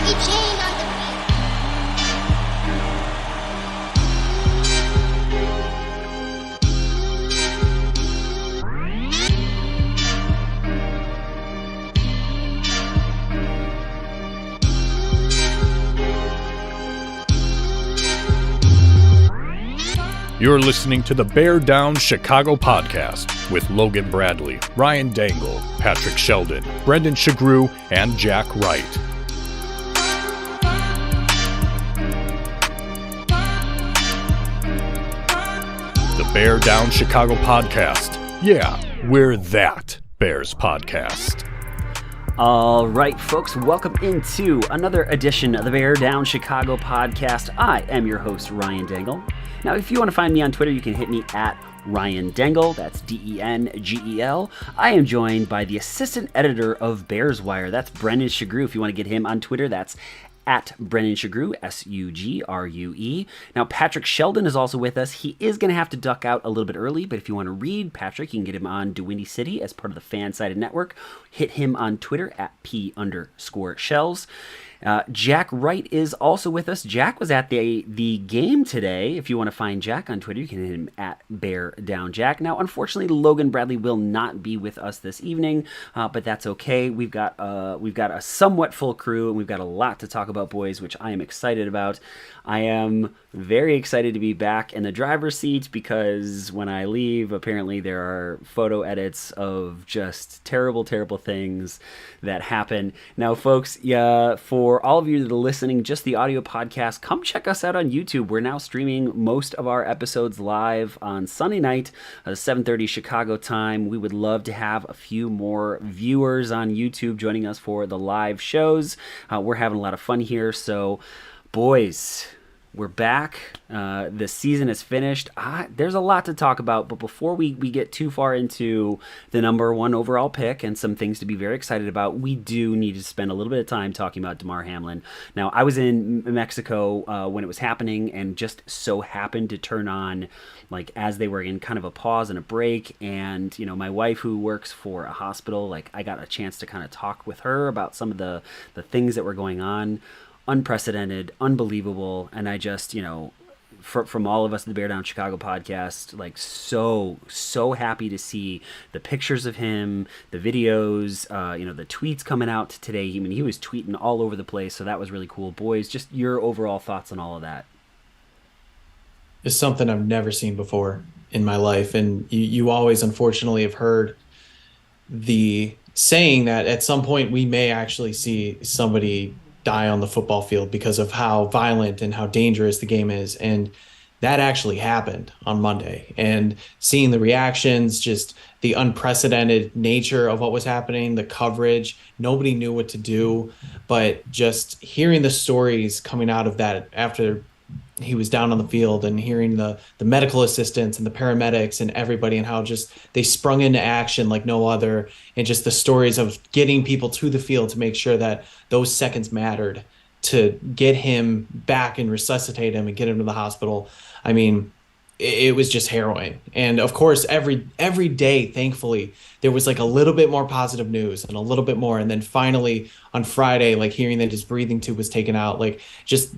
Jackie Jane on the beat. You're listening to the Bear Down Chicago podcast with Logan Bradley, Ryan Dangle, Patrick Sheldon, Brendan Shagrew, and Jack Wright. The Bear Down Chicago podcast. Yeah, we're that Bears podcast. All right, folks, welcome into another edition of the Bear Down Chicago podcast. I am your host, Ryan Dangle. Now, if you want to find me on Twitter, you can hit me at Ryan Dangle. That's Dengel. I am joined by the assistant editor of Bears Wire. That's Brendan Shagrew. If you want to get him on Twitter, that's at Brendan Shagrew, Sugrue. Now, Patrick Sheldon is also with us. He is going to have to duck out a little bit early, but if you want to read Patrick, you can get him on DeWindy City as part of the Fansided Network. Hit him on Twitter at P_Shells. Jack Wright is also with us. Jack was at the game today. If you want to find Jack on Twitter, you can hit him at Bear Down Jack. Now, unfortunately, Logan Bradley will not be with us this evening, but that's okay. We've got a somewhat full crew, and we've got a lot to talk about, boys, which I am excited about. I am very excited to be back in the driver's seat because when I leave, apparently there are photo edits of just terrible, terrible things that happen. Now, folks, for all of you that are listening, just the audio podcast, come check us out on YouTube. We're now streaming most of our episodes live on Sunday night, 7:30 Chicago time. We would love to have a few more viewers on YouTube joining us for the live shows. We're having a lot of fun here, so boys, we're back. The season is finished. There's a lot to talk about, but before we get too far into the number one overall pick and some things to be very excited about, we do need to spend a little bit of time talking about Damar Hamlin. Now, I was in Mexico when it was happening and just so happened to turn on like as they were in kind of a pause and a break, and you know, my wife who works for a hospital, like I got a chance to kind of talk with her about some of the things that were going on. Unprecedented, unbelievable, and I just, you know, from all of us at the Bear Down Chicago podcast, like so happy to see the pictures of him, the videos, the tweets coming out today. I mean, he was tweeting all over the place, so that was really cool. Boys, just your overall thoughts on all of that. It's something I've never seen before in my life, and you always, unfortunately, have heard the saying that at some point we may actually see somebody die on the football field because of how violent and how dangerous the game is. And that actually happened on Monday. And seeing the reactions, just the unprecedented nature of what was happening, the coverage, nobody knew what to do. But just hearing the stories coming out of that after he was down on the field and hearing the medical assistants and the paramedics and everybody and how just they sprung into action like no other, and just the stories of getting people to the field to make sure that those seconds mattered to get him back and resuscitate him and get him to the hospital. I mean, it was just harrowing. And of course, every day, thankfully, there was like a little bit more positive news and a little bit more. And then finally on Friday, like hearing that his breathing tube was taken out, like just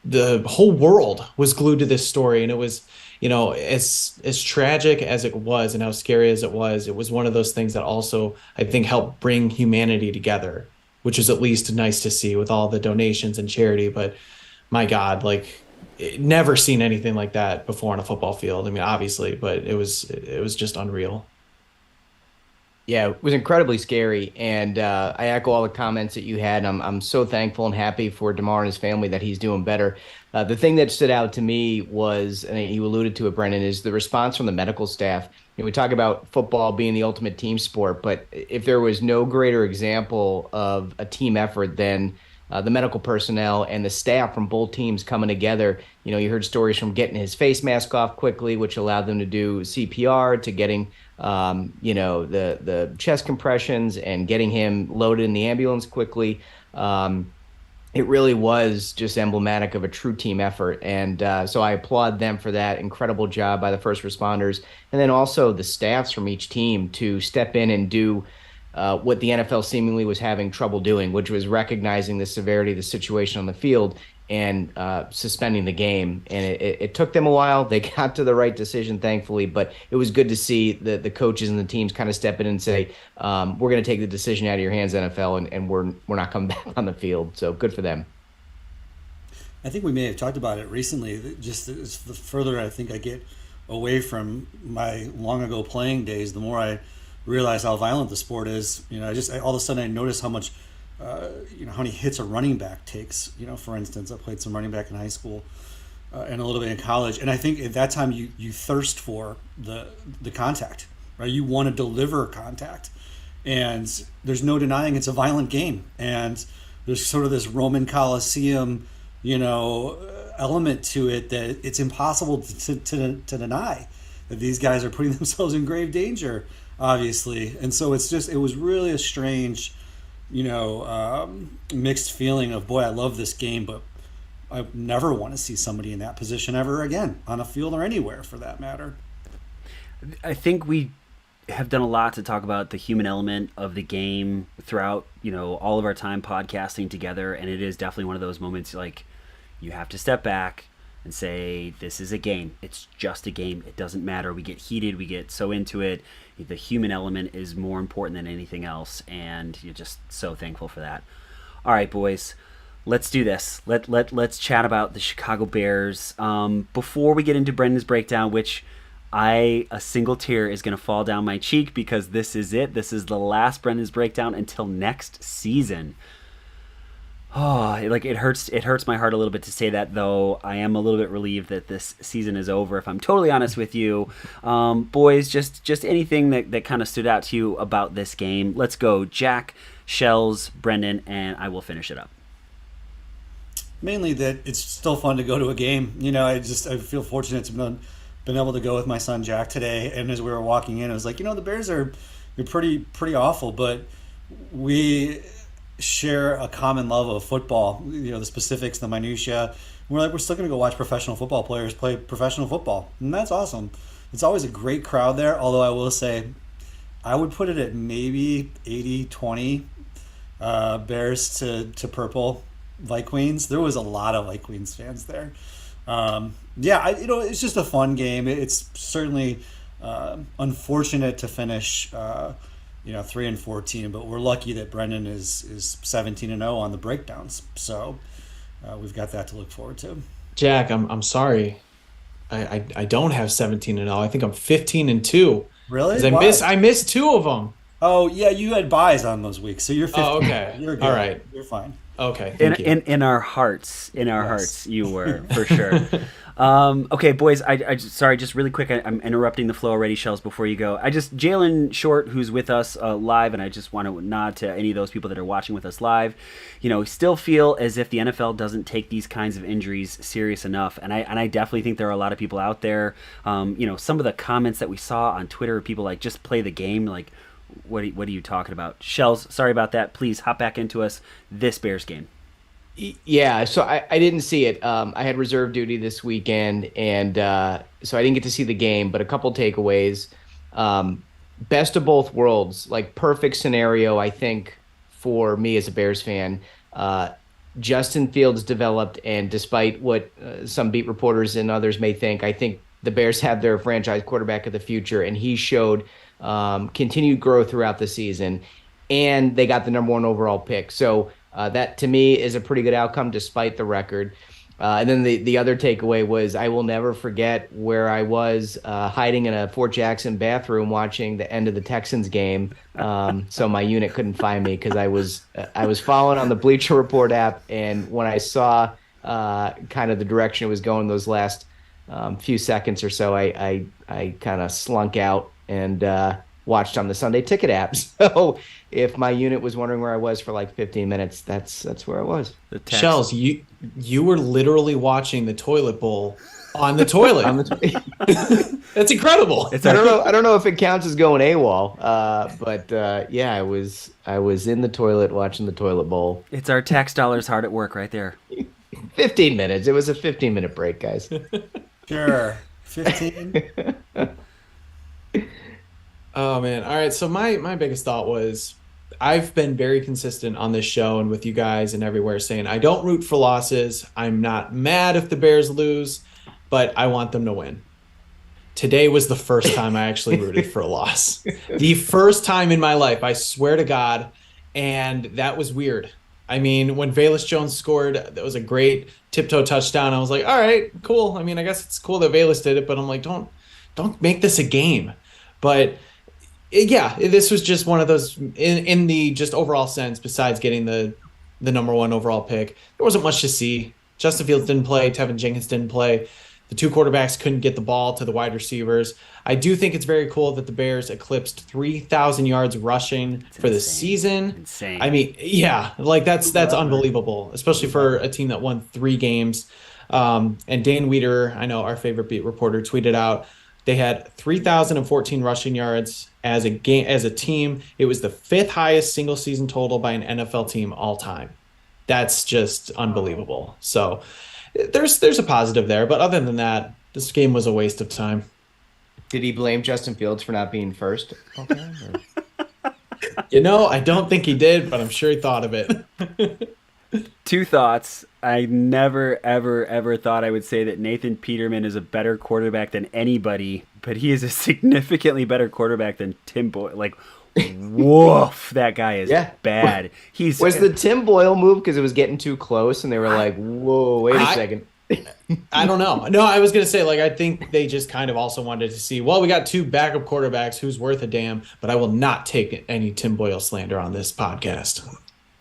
the whole world was glued to this story. And it was, you know, as tragic as it was and how scary as it was one of those things that also, I think, helped bring humanity together, which is at least nice to see with all the donations and charity. But my God, like never seen anything like that before on a football field. I mean, obviously, but it was just unreal. Yeah, it was incredibly scary, and I echo all the comments that you had. I'm so thankful and happy for Damar and his family that he's doing better. The thing that stood out to me was, and you alluded to it, Brendan, is the response from the medical staff. You know, we talk about football being the ultimate team sport, but if there was no greater example of a team effort than the medical personnel and the staff from both teams coming together. You know, you heard stories from getting his face mask off quickly, which allowed them to do CPR, to getting, the chest compressions and getting him loaded in the ambulance quickly. It really was just emblematic of a true team effort. And so I applaud them for that incredible job by the first responders. And then also the staffs from each team to step in and do what the NFL seemingly was having trouble doing, which was recognizing the severity of the situation on the field and suspending the game. And it took them a while. They got to the right decision, thankfully, but it was good to see the coaches and the teams kind of step in and say, we're going to take the decision out of your hands, NFL, and we're not coming back on the field. So good for them. I think we may have talked about it recently. Just as the further I think I get away from my long ago playing days, the more I realize how violent the sport is. All of a sudden I notice how much, how many hits a running back takes. For instance, I played some running back in high school and a little bit in college, and I think at that time you thirst for the contact, right? You want to deliver contact, and there's no denying it's a violent game, and there's sort of this Roman Colosseum, element to it that it's impossible to deny that these guys are putting themselves in grave danger, obviously. And so it was really a strange, mixed feeling of, boy, I love this game, but I never want to see somebody in that position ever again, on a field or anywhere for that matter. I think we have done a lot to talk about the human element of the game throughout, all of our time podcasting together. And it is definitely one of those moments like you have to step back and say, this is a game. It's just a game. It doesn't matter. We get heated. We get so into it. The human element is more important than anything else. And you're just so thankful for that. All right, boys, let's do this. Let's chat about the Chicago Bears. Before we get into Brendan's breakdown, which a single tear is going to fall down my cheek because this is it. This is the last Brendan's breakdown until next season. Oh, it hurts my heart a little bit to say that, though. I am a little bit relieved that this season is over, if I'm totally honest with you. Boys, just anything that kind of stood out to you about this game. Let's go. Jack, Shells, Brendan, and I will finish it up. Mainly that it's still fun to go to a game. I feel fortunate to have been able to go with my son Jack today, and as we were walking in, I was like, the Bears they're pretty awful, but we share a common love of football, the specifics, the minutia. We're still going to go watch professional football players play professional football, and that's awesome. It's always a great crowd there, although I will say I would put it at maybe 80-20 Bears to purple Vikings. There was a lot of Vikings fans there. It's just a fun game. It's certainly unfortunate to finish 3-14, but we're lucky that Brendan is 17-0 on the breakdowns. So we've got that to look forward to. Jack, I'm sorry. I don't have 17-0. I think I'm 15-2. Really? I missed two of them. Oh yeah, you had buys on those weeks, so you're 15. Oh, okay. You're good. All right. You're fine. Okay. In our hearts, hearts, you were for sure. Okay, boys. I sorry, just really quick. I'm interrupting the flow already, Shells. Before you go, Jalen Short, who's with us live, and I just want to nod to any of those people that are watching with us live. Still feel as if the NFL doesn't take these kinds of injuries serious enough, and I definitely think there are a lot of people out there. Some of the comments that we saw on Twitter, people like just play the game, like. What are you talking about? Shells, sorry about that. Please hop back into us. This Bears game. Yeah, so I didn't see it. I had reserve duty this weekend, and so I didn't get to see the game, but a couple takeaways. Best of both worlds, like perfect scenario, I think, for me as a Bears fan. Justin Fields developed, and despite what some beat reporters and others may think, I think the Bears have their franchise quarterback of the future, and he showed continued growth throughout the season, and they got the number 1 overall pick. So that to me is a pretty good outcome despite the record. And then the other takeaway was I will never forget where I was hiding in a Fort Jackson bathroom watching the end of the Texans game. So my unit couldn't find me because I was following on the Bleacher Report app, and when I saw kind of the direction it was going those last few seconds or so, I kind of slunk out and watched on the Sunday Ticket app. So if my unit was wondering where I was for like 15 minutes, that's where I was. Shells, you were literally watching the toilet bowl on the toilet. That's incredible. I don't know if it counts as going AWOL, but yeah, I was in the toilet watching the toilet bowl. It's our tax dollars hard at work right there. 15 minutes. It was a 15-minute break, guys. Sure. 15. Oh man. All right. So my biggest thought was I've been very consistent on this show and with you guys and everywhere saying I don't root for losses. I'm not mad if the Bears lose, but I want them to win. Today was the first time I actually rooted for a loss. The first time in my life, I swear to God, and that was weird. I mean, when Velus Jones scored, that was a great tiptoe touchdown. I was like, all right, cool. I mean, I guess it's cool that Velus did it, but I'm like, don't make this a game. But yeah, this was just one of those in the just overall sense, besides getting the number one overall pick, there wasn't much to see. Justin Fields didn't play. Tevin Jenkins didn't play. The two quarterbacks couldn't get the ball to the wide receivers. I do think it's very cool that the Bears eclipsed 3,000 yards rushing for the season. Insane. I mean, yeah, like that's unbelievable, especially for a team that won 3 games. And Dan Weeder, I know our favorite beat reporter, tweeted out they had 3,014 rushing yards as a team. It was the 5th highest single season total by an NFL team all time. That's just unbelievable. So there's a positive there, but other than that, this game was a waste of time. Did he blame Justin Fields for not being first? Okay. I don't think he did, but I'm sure he thought of it. 2 thoughts. I never, ever, ever thought I would say that Nathan Peterman is a better quarterback than anybody, but he is a significantly better quarterback than Tim Boyle. Like, woof, that guy is bad. Was the Tim Boyle move because it was getting too close and they were like, whoa, wait a second. I don't know. No, I was going to say, like, I think they just kind of also wanted to see, well, we got 2 backup quarterbacks, who's worth a damn, but I will not take any Tim Boyle slander on this podcast.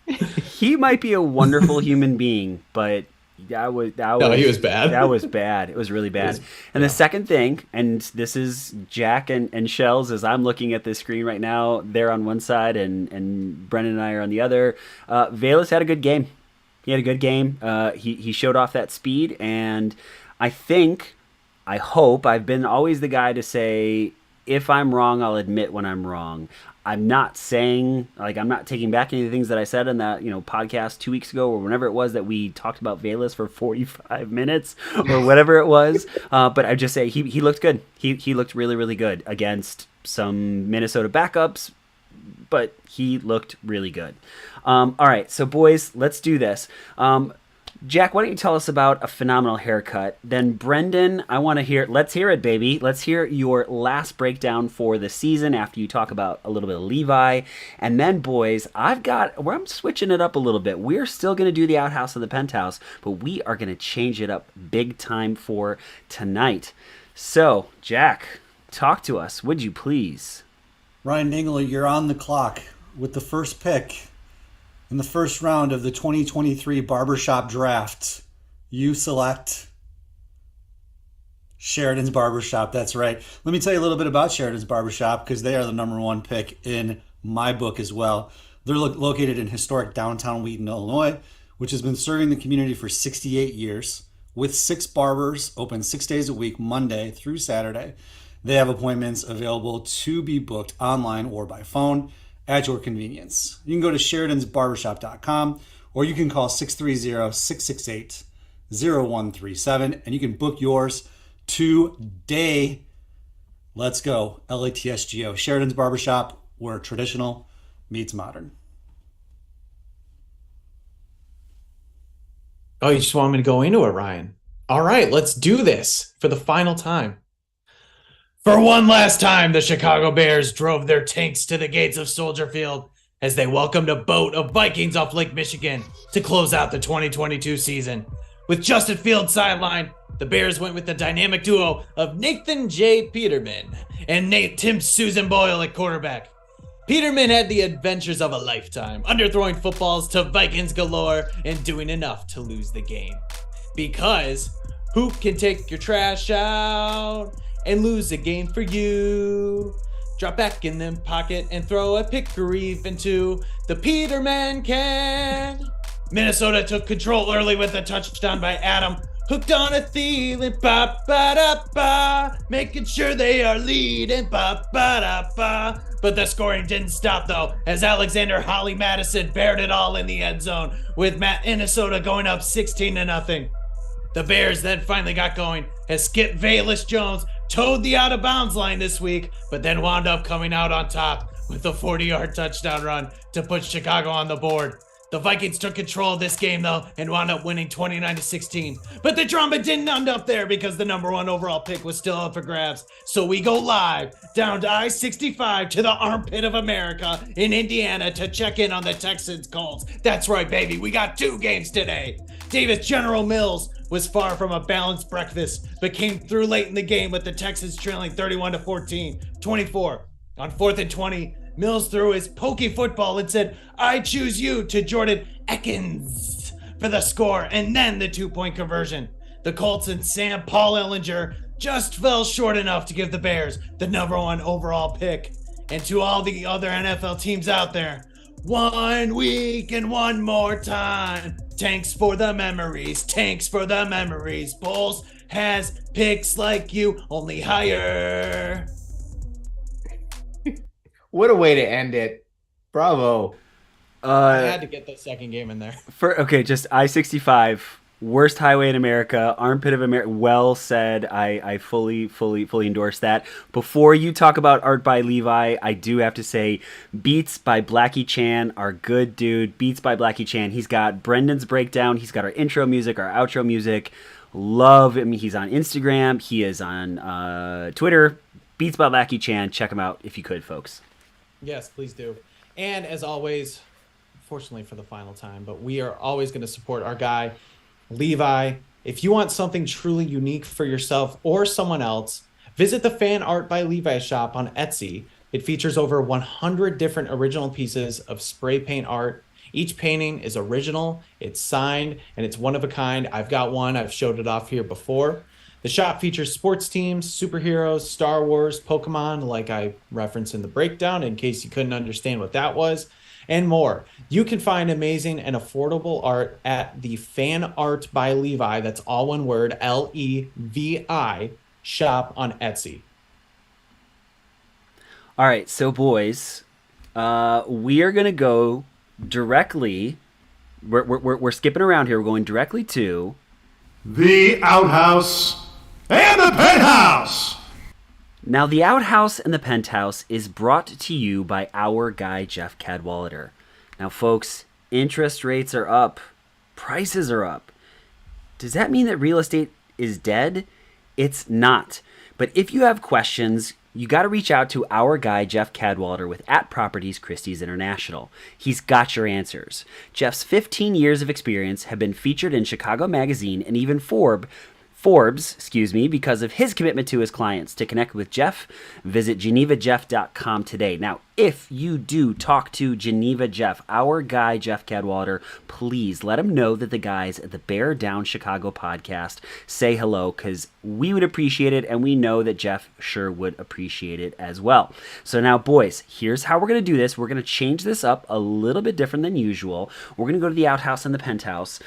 He might be a wonderful human being, but he was bad. That was bad. It was really bad. The second thing, and this is Jack and Shells, as I'm looking at this screen right now, they're on one side and Brendan and I are on the other. Velus had a good game. He had a good game. He showed off that speed, and I hope, I've been always the guy to say, if I'm wrong, I'll admit when I'm wrong. I'm not saying, I'm not taking back any of the things that I said in that, podcast 2 weeks ago or whenever it was that we talked about Velus for 45 minutes or whatever it was. But I just say he looked good. He looked really, really good against some Minnesota backups, but he looked really good. All right, so boys, let's do this. Jack, why don't you tell us about a phenomenal haircut? Then Brendan, let's hear it, baby. Let's hear your last breakdown for the season after you talk about a little bit of Levi. And then, boys, I'm switching it up a little bit. We're still going to do the outhouse of the penthouse, but we are going to change it up big time for tonight. So, Jack, talk to us, would you please? Ryan Dingle, you're on the clock with the first pick. In the first round of the 2023 Barbershop Draft, you select Sheridan's Barbershop. That's right. Let me tell you a little bit about Sheridan's Barbershop because they are the number 1 pick in my book as well. They're located in historic downtown Wheaton, Illinois, which has been serving the community for 68 years with 6 barbers open 6 days a week, Monday through Saturday. They have appointments available to be booked online or by phone at your convenience. You can go to Sheridan'sBarbershop.com or you can call 630-668-0137 and you can book yours today. Let's go. LATSGO. Sheridan's Barbershop, where traditional meets modern. Oh, you just want me to go into it, Ryan? All right, let's do this for the final time. For one last time, the Chicago Bears drove their tanks to the gates of Soldier Field as they welcomed a boat of Vikings off Lake Michigan to close out the 2022 season. With Justin Fields sidelined, the Bears went with the dynamic duo of Nathan J. Peterman and Tim Susan Boyle at quarterback. Peterman had the adventures of a lifetime, underthrowing footballs to Vikings galore and doing enough to lose the game. Because who can take your trash out and lose a game for you? Drop back in the pocket and throw a pick or even two. The Peterman can. Minnesota took control early with a touchdown by Adam. Hooked on a Thielen, ba-ba-da-ba, making sure they are leading, ba-ba-da-ba. But the scoring didn't stop though, as Alexander Holly Madison bared it all in the end zone, with Minnesota going up 16-0. The Bears then finally got going as Skip Velus Jones towed the out-of-bounds line this week, but then wound up coming out on top with a 40-yard touchdown run to put Chicago on the board. The Vikings took control of this game, though, and wound up winning 29-16. But the drama didn't end up there because the number 1 overall pick was still up for grabs. So we go live down to I-65 to the armpit of America in Indiana to check in on the Texans Colts. That's right, baby. We got 2 games today. Davis General Mills was far from a balanced breakfast, but came through late in the game with the Texans trailing 31-14, 24. On 4th and 20, Mills threw his pokey football and said, "I choose you," to Jordan Ekins for the score, and then the 2-point conversion. The Colts and Sam Paul Ellinger just fell short enough to give the Bears the number 1 overall pick. And to all the other NFL teams out there, 1 week and 1 more time. Tanks for the memories, tanks for the memories. Bulls has picks like you, only higher. What a way to end it. Bravo. I had to get that second game in there. Just I-65, worst highway in America, armpit of America. Well said. I fully endorse that. Before you talk about Art by Levi, I do have to say Beats by Blackie Chan, our good dude. Beats by Blackie Chan. He's got Brendan's breakdown. He's got our intro music, our outro music. Love him. He's on Instagram. He is on Twitter. Beats by Blackie Chan. Check him out if you could, folks. Yes, please do. And as always, fortunately for the final time, but we are always going to support our guy, Levi. If you want something truly unique for yourself or someone else, visit the Fan Art by Levi shop on Etsy. It features over 100 different original pieces of spray paint art. Each painting is original, it's signed, and it's one of a kind. I've got one. I've showed it off here before. The shop features sports teams, superheroes, Star Wars, Pokemon, like I referenced in the breakdown in case you couldn't understand what that was, and more. You can find amazing and affordable art at the Fan Art by Levi, that's all one word, Levi, shop on Etsy. All right, so boys, we are going to go directly, we're skipping around here, we're going directly to the outhouse and the penthouse. Now, the outhouse and the penthouse is brought to you by our guy, Jeff Cadwallader. Now, folks, interest rates are up. Prices are up. Does that mean that real estate is dead? It's not. But if you have questions, you got to reach out to our guy, Jeff Cadwallader, with @Properties Christie's International. He's got your answers. Jeff's 15 years of experience have been featured in Chicago Magazine and even Forbes, because of his commitment to his clients. To connect with Jeff, visit GenevaJeff.com today. Now, if you do talk to Geneva Jeff, our guy Jeff Cadwallader, please let him know that the guys at the Bear Down Chicago podcast say hello, because we would appreciate it, and we know that Jeff sure would appreciate it as well. So now, boys, here's how we're going to do this. We're going to change this up a little bit different than usual. We're going to go to the outhouse and the penthouse,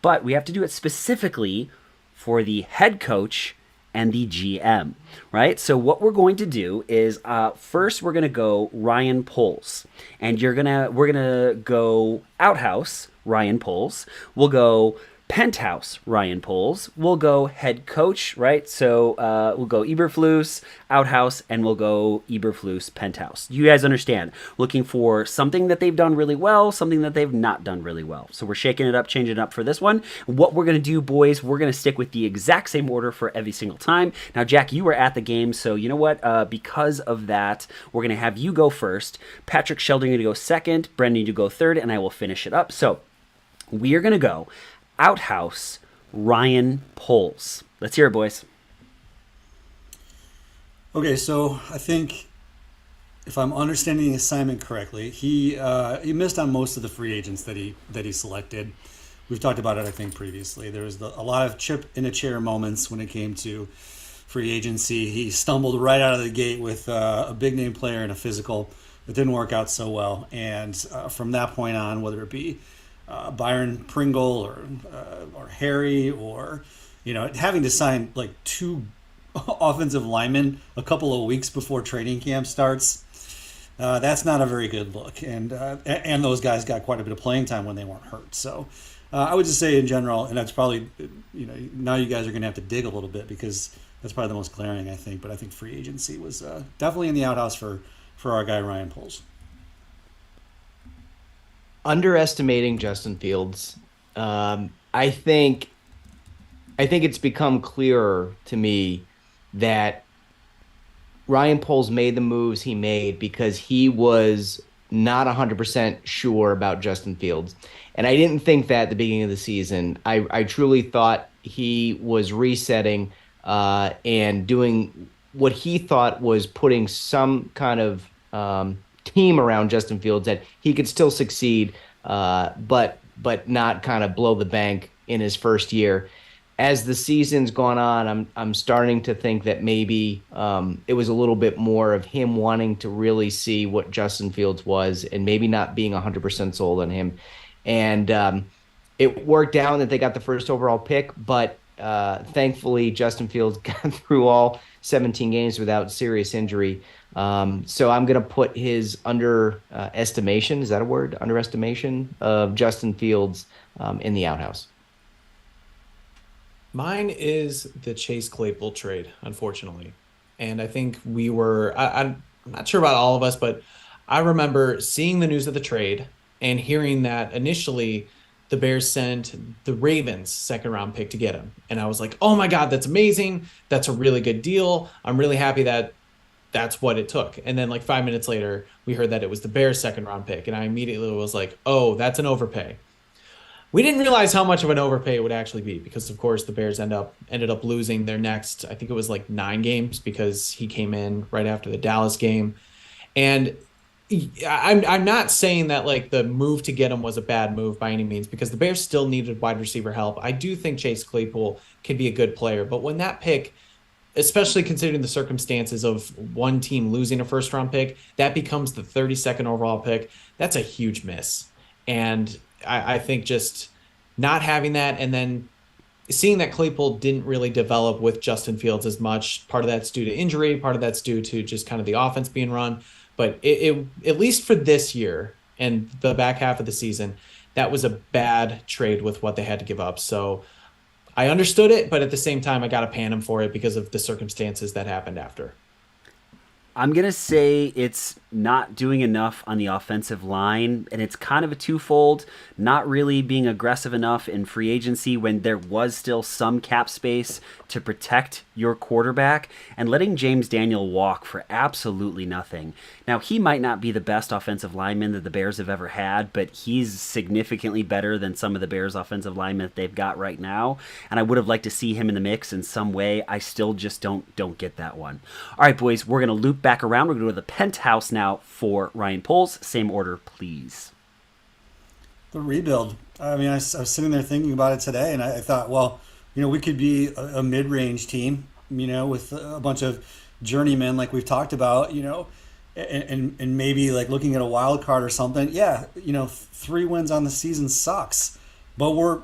but we have to do it specifically for the head coach and the GM, right? So what we're going to do is first we're going to go Ryan Poles, and we're gonna go outhouse Ryan Poles. We'll go penthouse Ryan Poles. We'll go head coach, right? So we'll go Eberflus, outhouse, and we'll go Eberflus, penthouse. You guys understand? Looking for something that they've done really well, something that they've not done really well. So we're shaking it up, changing it up for this one. What we're going to do, boys, we're going to stick with the exact same order for every single time. Now, Jack, you were at the game, so you know what? Because of that, we're going to have you go first. Patrick Sheldon, you're going to go second. Brendan, you go third, and I will finish it up. So we are going to go outhouse Ryan Poles. Let's hear it, boys. Okay, so I think if I'm understanding the assignment correctly, he missed on most of the free agents that he selected. We've talked about it, I think, previously. There was a lot of chip in a chair moments when it came to free agency. He stumbled right out of the gate with a big name player and a physical that didn't work out so well. And from that point on, whether it be Byron Pringle or Harry, or having to sign like 2 offensive linemen a couple of weeks before training camp starts, that's not a very good look. And those guys got quite a bit of playing time when they weren't hurt. So I would just say in general, and that's probably now you guys are going to have to dig a little bit because that's probably the most glaring, I think. But I think free agency was definitely in the outhouse for for our guy Ryan Poles. Underestimating Justin Fields. I think it's become clearer to me that Ryan Poles made the moves he made because he was not 100% sure about Justin Fields. And I didn't think that at the beginning of the season. I truly thought he was resetting and doing what he thought was putting some kind of team around Justin Fields that he could still succeed, but not kind of blow the bank in his first year. As the season's gone on, I'm starting to think that maybe it was a little bit more of him wanting to really see what Justin Fields was and maybe not being 100% sold on him. And it worked out that they got the first overall pick, but thankfully Justin Fields got through all 17 games without serious injury. So I'm going to put his underestimation, is that a word? Underestimation of Justin Fields in the outhouse. Mine is the Chase Claypool trade, unfortunately. And I think I'm not sure about all of us, but I remember seeing the news of the trade and hearing that initially the Bears sent the Ravens' second-round pick to get him. And I was like, oh my God, that's amazing. That's a really good deal. I'm really happy that that's what it took. And then like 5 minutes later, we heard that it was the Bears' second-round pick. And I immediately was like, oh, that's an overpay. We didn't realize how much of an overpay it would actually be because, of course, the Bears ended up losing their next, I think it was like 9 games because he came in right after the Dallas game. And I'm not saying that like the move to get him was a bad move by any means because the Bears still needed wide receiver help. I do think Chase Claypool can be a good player, but when that pick, especially considering the circumstances of one team losing a first-round pick, that becomes the 32nd overall pick. That's a huge miss. And I think just not having that and then seeing that Claypool didn't really develop with Justin Fields as much, part of that's due to injury, part of that's due to just kind of the offense being run. But it at least for this year and the back half of the season, that was a bad trade with what they had to give up. So I understood it, but at the same time, I got to pan him for it because of the circumstances that happened after. I'm going to say it's not doing enough on the offensive line, and it's kind of a twofold, not really being aggressive enough in free agency when there was still some cap space to protect your quarterback, and letting James Daniel walk for absolutely nothing. Now, he might not be the best offensive lineman that the Bears have ever had, but he's significantly better than some of the Bears offensive linemen that they've got right now, and I would have liked to see him in the mix in some way. I still just don't get that one. All right, boys, we're going to loop back around. We're going to go to the penthouse now for Ryan Poles. Same order, please. The rebuild. I mean, I was sitting there thinking about it today, and I thought, well, we could be a mid-range team, with a bunch of journeymen like we've talked about, and maybe like looking at a wild card or something. Yeah, 3 wins on the season sucks, but we're,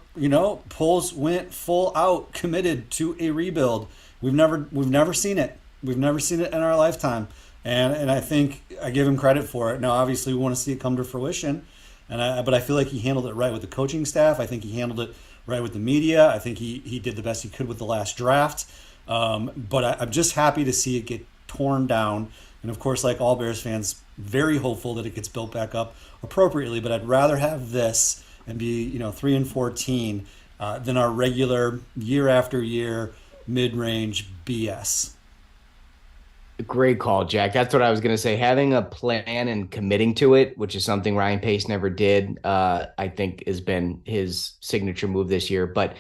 Poles went full out committed to a rebuild. We've never seen it. We've never seen it in our lifetime. And I think I give him credit for it. Now, obviously, we want to see it come to fruition, but I feel like he handled it right with the coaching staff. I think he handled it right with the media. I think he did the best he could with the last draft. But I'm just happy to see it get torn down. And, of course, like all Bears fans, very hopeful that it gets built back up appropriately. But I'd rather have this and be 3-14 than our regular year after year mid-range BS. Great call, Jack. That's what I was going to say. Having a plan and committing to it, which is something Ryan Pace never did, I think has been his signature move this year. But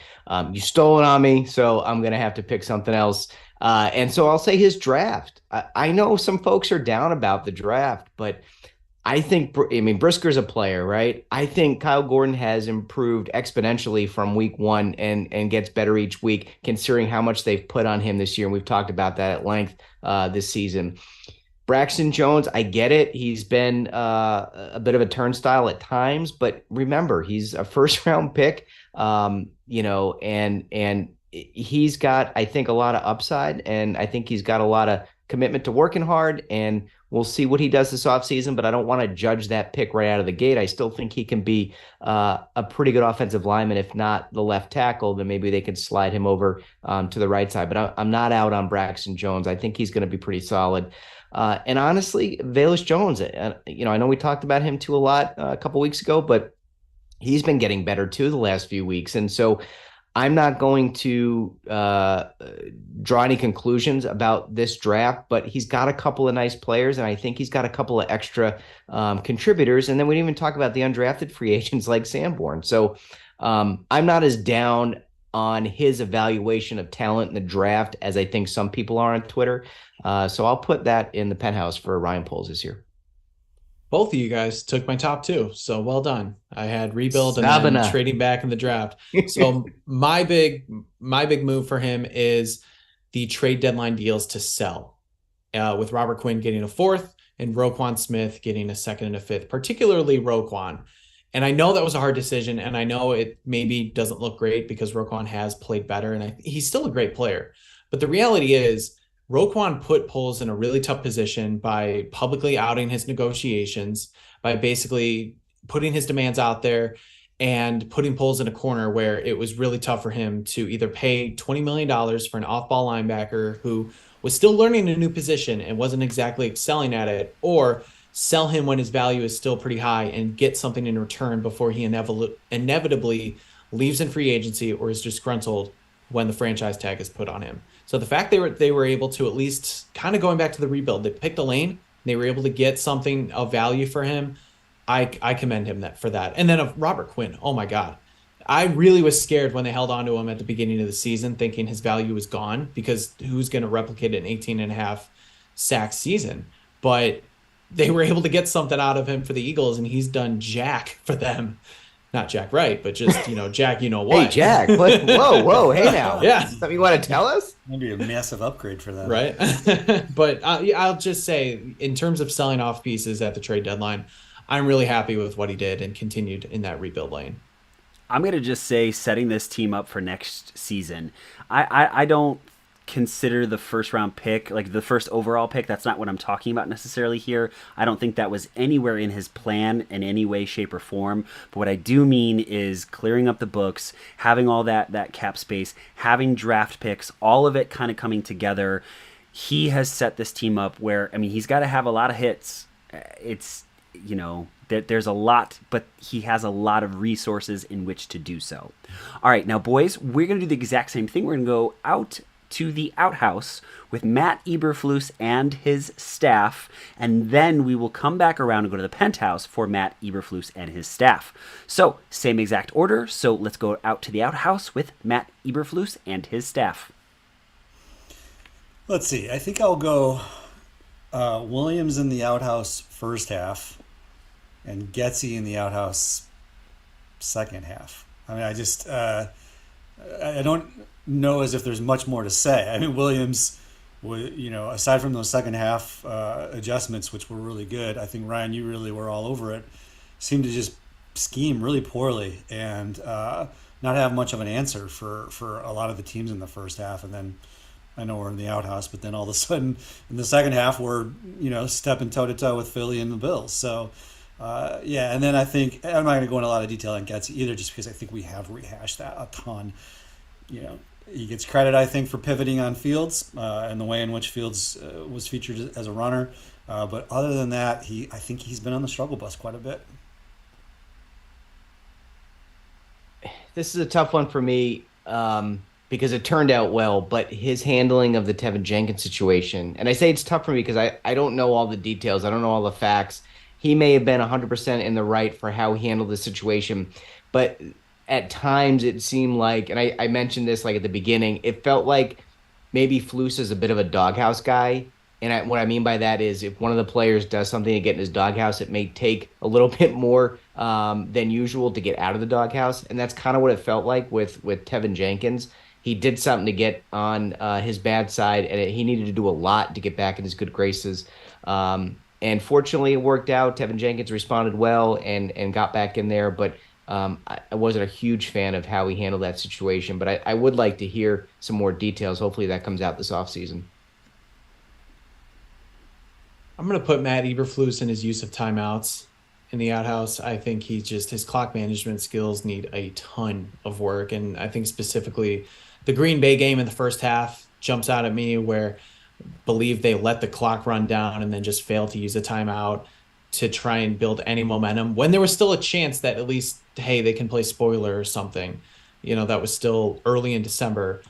you stole it on me, so I'm going to have to pick something else. And so I'll say his draft. I know some folks are down about the draft, but I think, Brisker's a player, right? I think Kyle Gordon has improved exponentially from week 1 and gets better each week, considering how much they've put on him this year. And we've talked about that at length this season. Braxton Jones, I get it. He's been a bit of a turnstile at times, but remember, he's a first-round pick, and he's got, I think, a lot of upside, and I think he's got a lot of commitment to working hard, and we'll see what he does this offseason, but I don't want to judge that pick right out of the gate. I still think he can be a pretty good offensive lineman. If not the left tackle, then maybe they could slide him over to the right side. But I'm not out on Braxton Jones. I think he's going to be pretty solid. And honestly, Velus Jones, I know we talked about him too a lot a couple weeks ago, but he's been getting better too the last few weeks. And so I'm not going to draw any conclusions about this draft, but he's got a couple of nice players, and I think he's got a couple of extra contributors. And then we didn't even talk about the undrafted free agents like Sanborn. So I'm not as down on his evaluation of talent in the draft as I think some people are on Twitter. So I'll put that in the penthouse for Ryan Poles this year. Both of you guys took my top two, so well done. I had rebuild and then trading back in the draft. So my big move for him is the trade deadline deals to sell, with Robert Quinn getting a 4th and Roquan Smith getting a 2nd and a 5th, particularly Roquan. And I know that was a hard decision, and I know it maybe doesn't look great because Roquan has played better, and he's still a great player. But the reality is, Roquan put Poles in a really tough position by publicly outing his negotiations, by basically putting his demands out there and putting Poles in a corner where it was really tough for him to either pay $20 million for an off-ball linebacker who was still learning a new position and wasn't exactly excelling at it, or sell him when his value is still pretty high and get something in return before he inevitably leaves in free agency or is disgruntled when the franchise tag is put on him. So the fact they were able to, at least kind of going back to the rebuild, they picked a lane, they were able to get something of value for him. I commend him for that. And then of Robert Quinn, oh my God. I really was scared when they held on to him at the beginning of the season, thinking his value was gone, because who's going to replicate an 18.5 sack season? But they were able to get something out of him for the Eagles, and he's done jack for them. Not Jack Wright, but just, Jack, you know what? Hey, Jack. Whoa, hey now. Yeah. Something you want to tell us? Maybe a massive upgrade for them. Right. But I'll just say, in terms of selling off pieces at the trade deadline, I'm really happy with what he did and continued in that rebuild lane. I'm going to just say, setting this team up for next season, I don't consider the first round pick, like the first overall pick. That's not what I'm talking about necessarily here. I don't think that was anywhere in his plan in any way, shape, or form. But what I do mean is clearing up the books, having all that cap space, having draft picks, all of it kind of coming together. He has set this team up where, he's got to have a lot of hits. It's, there's a lot, but he has a lot of resources in which to do so. All right, now boys, we're going to do the exact same thing. We're going to go out to the outhouse with Matt Eberflus and his staff, and then we will come back around and go to the penthouse for Matt Eberflus and his staff. So, same exact order, so let's go out to the outhouse with Matt Eberflus and his staff. Let's see. I think I'll go Williams in the outhouse first half and Getsy in the outhouse second half. I don't know as if there's much more to say. Williams, aside from those second half adjustments, which were really good, I think, Ryan, you really were all over it, seemed to just scheme really poorly and not have much of an answer for a lot of the teams in the first half. And then I know we're in the outhouse, but then all of a sudden in the second half, we're, stepping toe-to-toe with Philly and the Bills. So, and then I think, I'm not going to go into a lot of detail on Getsy either, just because I think we have rehashed that a ton. He gets credit, I think, for pivoting on Fields and the way in which Fields was featured as a runner. But other than that, I think he's been on the struggle bus quite a bit. This is a tough one for me because it turned out well, but his handling of the Tevin Jenkins situation, and I say it's tough for me because I don't know all the details. I don't know all the facts. He may have been 100% in the right for how he handled the situation, but at times it seemed like, and I mentioned this like at the beginning, it felt like maybe Flus is a bit of a doghouse guy. And what I mean by that is if one of the players does something to get in his doghouse, it may take a little bit more than usual to get out of the doghouse. And that's kind of what it felt like with Tevin Jenkins. He did something to get on his bad side, and he needed to do a lot to get back in his good graces. And fortunately, it worked out. Tevin Jenkins responded well and got back in there. But I wasn't a huge fan of how he handled that situation. But I would like to hear some more details. Hopefully that comes out this offseason. I'm going to put Matt Eberflus in his use of timeouts in the outhouse. I think his clock management skills need a ton of work. And I think specifically the Green Bay game in the first half jumps out at me, where I believe they let the clock run down and then just failed to use a timeout to try and build any momentum when there was still a chance that at least, hey, they can play spoiler or something. That was still early in December.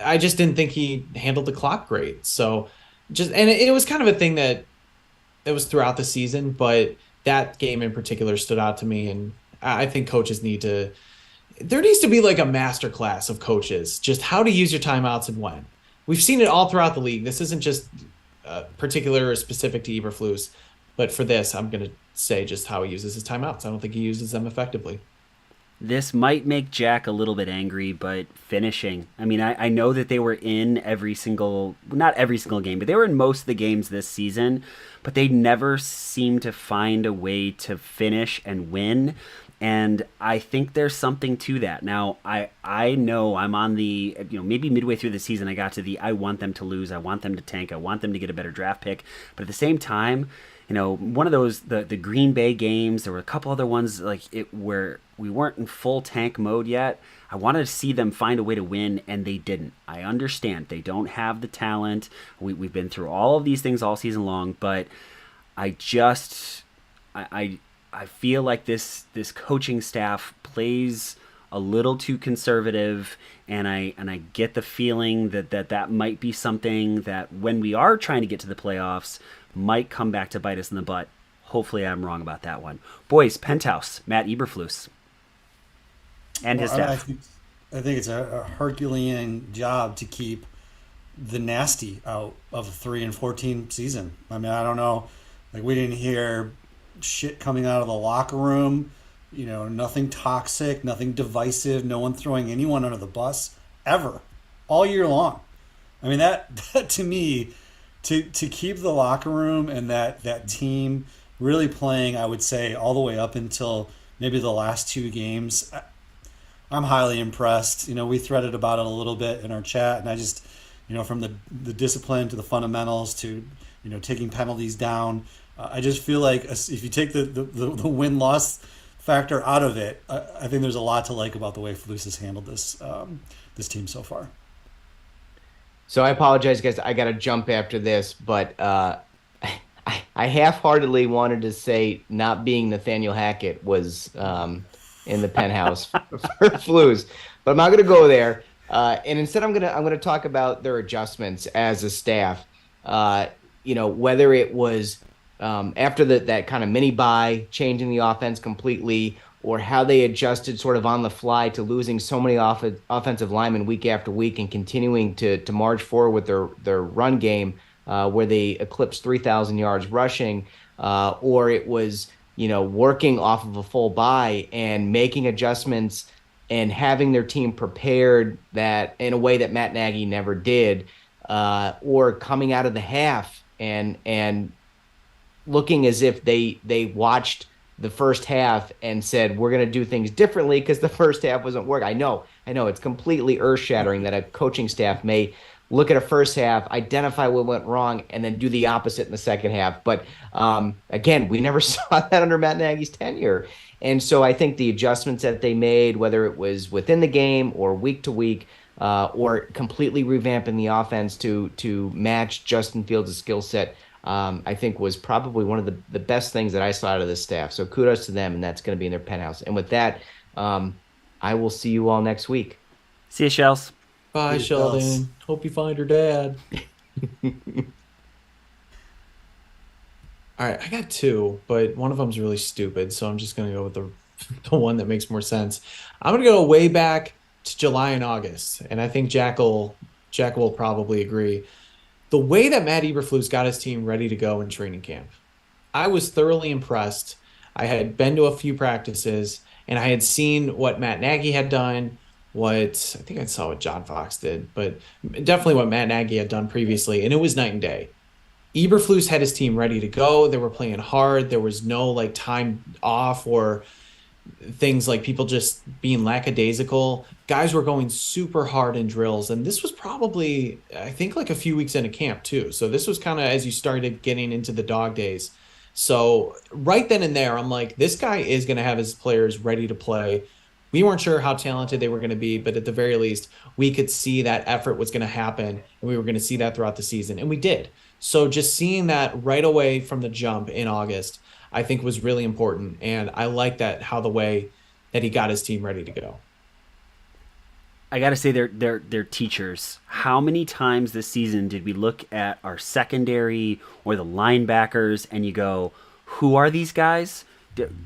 I just didn't think he handled the clock great. So and it was kind of a thing that it was throughout the season, but that game in particular stood out to me. And I think coaches there needs to be like a master class of coaches, just how to use your timeouts and when. We've seen it all throughout the league. This isn't just particular or specific to Eberflus, but for this, I'm going to say just how he uses his timeouts. I don't think he uses them effectively. This might make Jack a little bit angry, but finishing. I mean, I know that they were in not every single game, but they were in most of the games this season, but they never seem to find a way to finish and win. And I think there's something to that. Now, I know I'm on the, maybe midway through the season, I got to I want them to lose. I want them to tank. I want them to get a better draft pick. But at the same time, one of those, the Green Bay games, there were a couple other ones where we weren't in full tank mode yet. I wanted to see them find a way to win, and they didn't. I understand they don't have the talent. We've been through all of these things all season long, but I feel like this coaching staff plays a little too conservative, and I get the feeling that might be something that when we are trying to get to the playoffs might come back to bite us in the butt. Hopefully I'm wrong about that one. Boys, Penthouse, Matt Eberflus and his staff. I think it's a Herculean job to keep the nasty out of a 3-14 season. I mean, I don't know. We didn't hear shit coming out of the locker room. Nothing toxic, nothing divisive, no one throwing anyone under the bus ever, all year long. I mean, that to me, to keep the locker room and that team really playing, I would say, all the way up until maybe the last two games, I'm highly impressed. We threaded about it a little bit in our chat, and I just, from the discipline to the fundamentals to, taking penalties down, I just feel like if you take the win-loss factor out of it, I think there's a lot to like about the way Flus has handled this team so far. So I apologize, guys. I got to jump after this, but I half-heartedly wanted to say not being Nathaniel Hackett was in the penthouse for Flus, but I'm not going to go there. And instead, I'm gonna talk about their adjustments as a staff. Whether it was after that kind of mini bye, changing the offense completely, or how they adjusted sort of on the fly to losing so many offensive linemen week after week and continuing to march forward with their run game, where they eclipsed 3,000 yards rushing, or it was working off of a full bye and making adjustments and having their team prepared that in a way that Matt Nagy never did, or coming out of the half and looking as if they watched the first half and said, we're going to do things differently because the first half wasn't working. I know it's completely earth-shattering that a coaching staff may look at a first half, identify what went wrong, and then do the opposite in the second half. But again, we never saw that under Matt Nagy's tenure. And so I think the adjustments that they made, whether it was within the game or week to week, or completely revamping the offense to match Justin Fields' skill set, I think was probably one of the best things that I saw out of this staff. So kudos to them, and that's going to be in their penthouse. And with that, I will see you all next week. See you, Shells. Bye, Sheldon. Hope you find her dad. All right, I got two, but one of them's really stupid, so I'm just going to go with the one that makes more sense. I'm going to go way back to July and August, and I think Jack will probably agree. The way that Matt Eberflus got his team ready to go in training camp, I was thoroughly impressed. I had been to a few practices, and I had seen what Matt Nagy had done, I think I saw what John Fox did, but definitely what Matt Nagy had done previously, and it was night and day. Eberflus had his team ready to go. They were playing hard. There was no time off or things like people just being lackadaisical. Guys were going super hard in drills. And this was probably, I think, like a few weeks into camp too. So this was kind of as you started getting into the dog days. So right then and there, I'm like, this guy is going to have his players ready to play. We weren't sure how talented they were going to be, but at the very least, we could see that effort was going to happen, and we were going to see that throughout the season, and we did. So just seeing that right away from the jump in August, I think was really important, and I like that how the way that he got his team ready to go. I got to say, they're teachers. How many times this season did we look at our secondary or the linebackers and you go, who are these guys?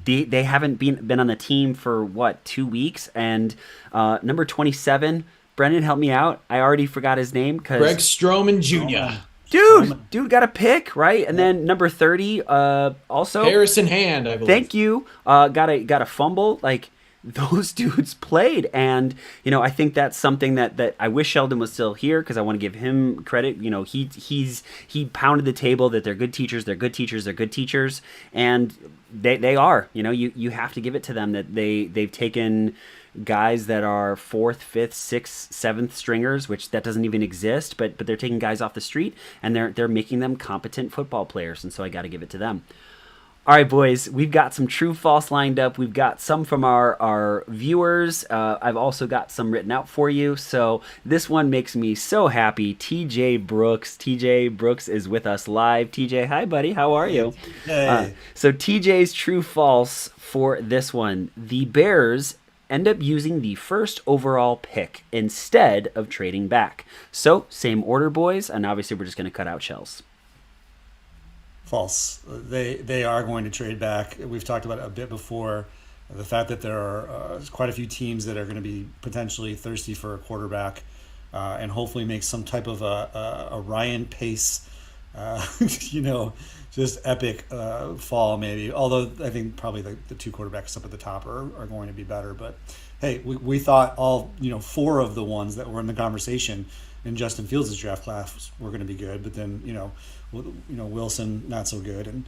They haven't been on the team for, what, 2 weeks? And number 27, Brendan, help me out. I already forgot his name. Greg Stroman Jr. Dude got a pick, right? And then number 30, also Harrison Hand, I believe. Thank you. Got a fumble. Like, those dudes played, and I think that's something that I wish Sheldon was still here, because I want to give him credit. He pounded the table that they're good teachers, and they are. You have to give it to them that they've taken guys that are 4th, 5th, 6th, 7th stringers, which that doesn't even exist, but they're taking guys off the street and they're making them competent football players, and so I got to give it to them. All right, boys, we've got some true false lined up. We've got some from our viewers. I've also got some written out for you. So this one makes me so happy. TJ Brooks. TJ Brooks is with us live. TJ, hi, buddy. How are you? Hey. So TJ's true false for this one. The Bears end up using the first overall pick instead of trading back. So same order, boys, and obviously we're just going to cut out shells. False. They are going to trade back. We've talked about it a bit before. The fact that there are quite a few teams that are going to be potentially thirsty for a quarterback, and hopefully make some type of a Ryan Pace, just epic fall maybe. Although I think probably the 2 quarterbacks up at the top are going to be better. But hey, we thought all 4 of the ones that were in the conversation in Justin Fields' draft class were going to be good, but then Wilson not so good, and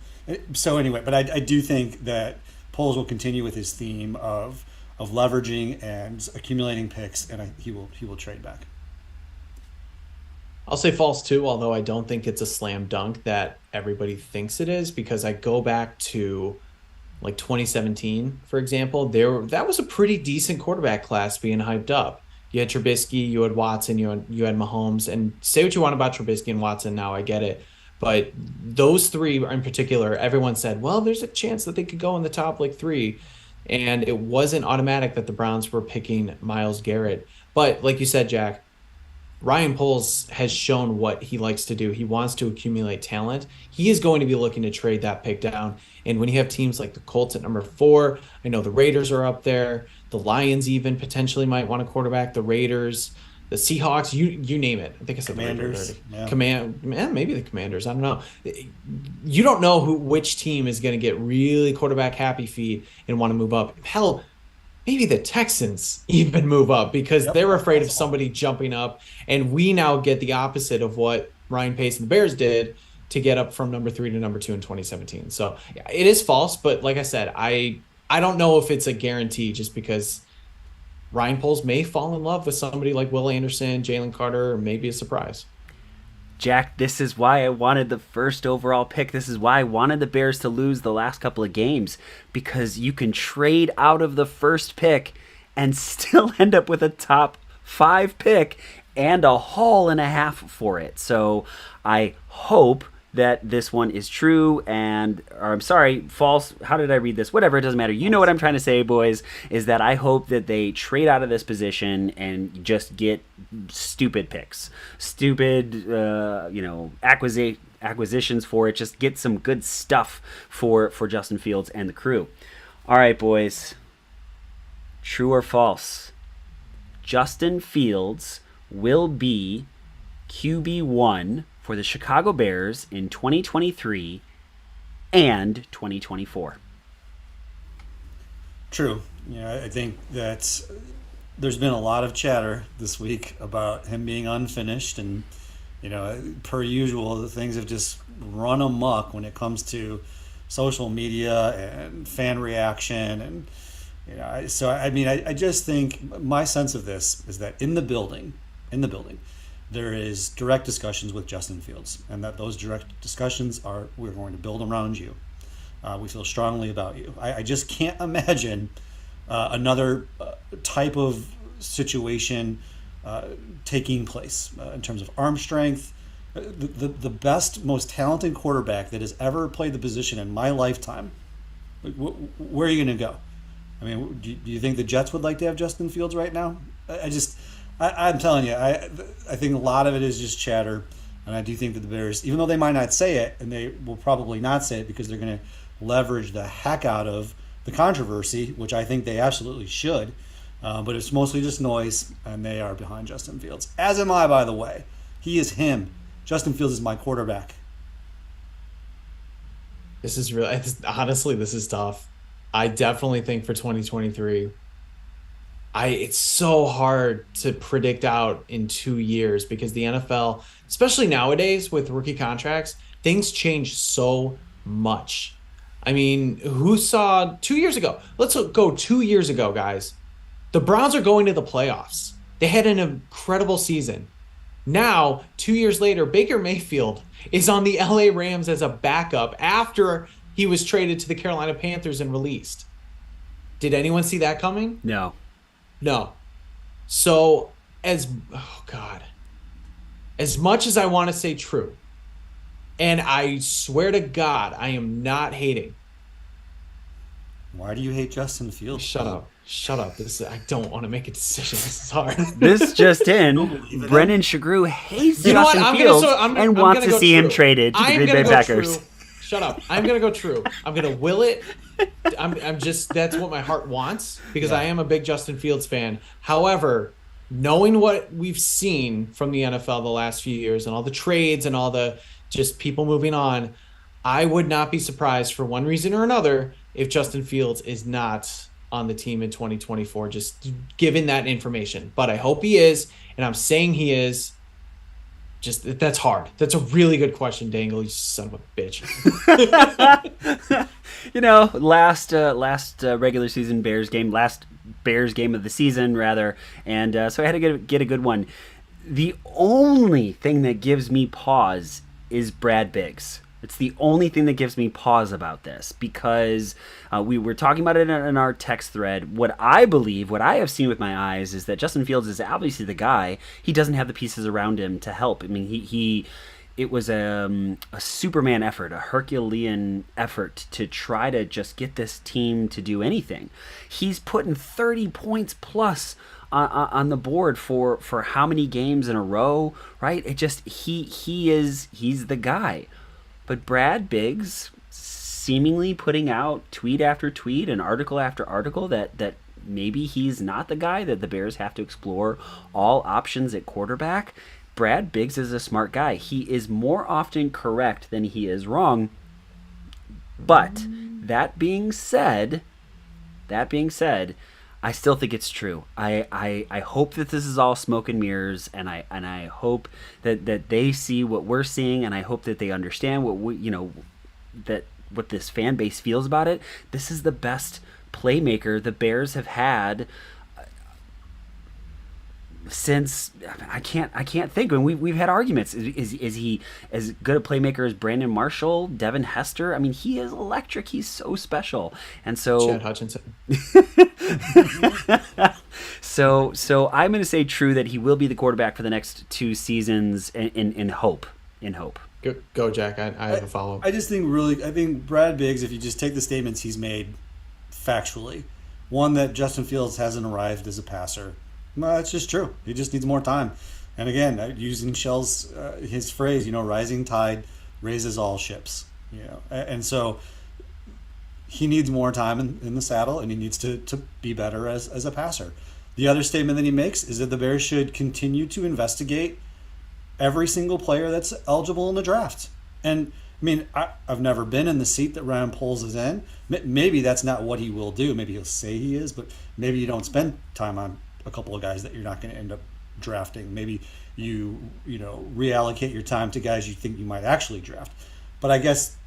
so anyway. But I do think that Poles will continue with his theme of leveraging and accumulating picks, and he will trade back. I'll say false too, although I don't think it's a slam dunk that everybody thinks it is, because I go back to like 2017, for example. That was a pretty decent quarterback class being hyped up. You had Trubisky, you had Watson, you had Mahomes, and say what you want about Trubisky and Watson now, I get it. But those 3 in particular, everyone said, well, there's a chance that they could go in the top 3. And it wasn't automatic that the Browns were picking Myles Garrett. But like you said, Jack, Ryan Poles has shown what he likes to do. He wants to accumulate talent. He is going to be looking to trade that pick down. And when you have teams like the Colts at number 4, I know the Raiders are up there. The Lions even potentially might want a quarterback. The Raiders, the Seahawks, you name it. I think I said Commanders. Maybe the Commanders. I don't know. You don't know which team is going to get really quarterback happy feet and want to move up. Hell, maybe the Texans even move up because they're afraid of somebody jumping up. And we now get the opposite of what Ryan Pace and the Bears did to get up from number 3 to number 2 in 2017. So it is false, but like I said, I don't know if it's a guarantee just because Ryan Poles may fall in love with somebody like Will Anderson, Jalen Carter, or maybe a surprise. Jack, this is why I wanted the first overall pick. This is why I wanted the Bears to lose the last couple of games, because you can trade out of the first pick and still end up with a top 5 pick and a haul and a half for it. So I hope that this one is true or I'm sorry, false. How did I read this? Whatever, it doesn't matter. You know what I'm trying to say, boys, is that I hope that they trade out of this position and just get stupid picks, stupid, acquisitions for it. Just get some good stuff for Justin Fields and the crew. All right, boys. True or false? Justin Fields will be QB1 for the Chicago Bears in 2023 and 2024. True. I think that there's been a lot of chatter this week about him being unfinished, and per usual, the things have just run amok when it comes to social media and fan reaction and I just think my sense of this is that in the building, there is direct discussions with Justin Fields, and that those direct discussions are, we're going to build around you. We feel strongly about you. I just can't imagine another type of situation taking place in terms of arm strength. The best, most talented quarterback that has ever played the position in my lifetime. Where are you going to go? I mean, do you think the Jets would like to have Justin Fields right now? I'm telling you, I think a lot of it is just chatter, and I do think that the Bears, even though they might not say it, and they will probably not say it because they're going to leverage the heck out of the controversy, which I think they absolutely should, but it's mostly just noise, and they are behind Justin Fields. As am I, by the way. He is him. Justin Fields is my quarterback. This is really, honestly, this is tough. I definitely think for 2023, it's so hard to predict out in 2 years because the NFL, especially nowadays with rookie contracts, things change so much. I mean, who saw 2 years ago? Let's go 2 years ago, guys. The Browns are going to the playoffs. They had an incredible season. Now, 2 years later, Baker Mayfield is on the LA Rams as a backup after he was traded to the Carolina Panthers and released. Did anyone see that coming? No. So, as much as I want to say true, and I swear to God, I am not hating. Why do you hate Justin Fields? Shut up. I don't want to make a decision. This is hard. This just in, Brendan Shagru hates Justin Fields and wants to see him traded to the Green Bay Packers. Shut up. I'm going to go true. I'm going to will it. I'm just, that's what my heart wants because I am a big Justin Fields fan. However, knowing what we've seen from the NFL the last few years and all the trades and all the just people moving on, I would not be surprised for one reason or another if Justin Fields is not on the team in 2024, just given that information. But I hope he is, and I'm saying he is. Just, that's hard. That's a really good question, Dangle, you son of a bitch. Last regular season last Bears game of the season, rather, and so I had to get a good one. The only thing that gives me pause is Brad Biggs. It's the only thing that gives me pause about this because we were talking about it in our text thread. What I have seen with my eyes is that Justin Fields is obviously the guy. He doesn't have the pieces around him to help. I mean, it was a Superman effort, a Herculean effort to try to just get this team to do anything. He's putting 30 points plus on the board for how many games in a row, right? It just he's the guy. But Brad Biggs seemingly putting out tweet after tweet and article after article that maybe he's not the guy, that the Bears have to explore all options at quarterback. Brad Biggs is a smart guy. He is more often correct than he is wrong. But that being said, I still think it's true. I hope that this is all smoke and mirrors, and I hope that they see what we're seeing, and I hope that they understand what this fan base feels about it. This is the best playmaker the Bears have had since I can't think. When we've had arguments, is he as good a playmaker as Brandon Marshall, Devin Hester? I mean, he is electric. He's so special, and so Chad Hutchinson. So I'm going to say true that he will be the quarterback for the next 2 seasons in hope. Go, Jack. I have a follow-up. I think Brad Biggs, if you just take the statements he's made factually, one, that Justin Fields hasn't arrived as a passer. No, it's just true. He just needs more time. And again, using Shell's his phrase, rising tide raises all ships. And so he needs more time in the saddle, and he needs to be better as a passer. The other statement that he makes is that the Bears should continue to investigate every single player that's eligible in the draft. And I mean, I've never been in the seat that Ryan Poles is in. Maybe that's not what he will do. Maybe he'll say he is, but maybe you don't spend time on a couple of guys that you're not going to end up drafting. Maybe you reallocate your time to guys you think you might actually draft. But I guess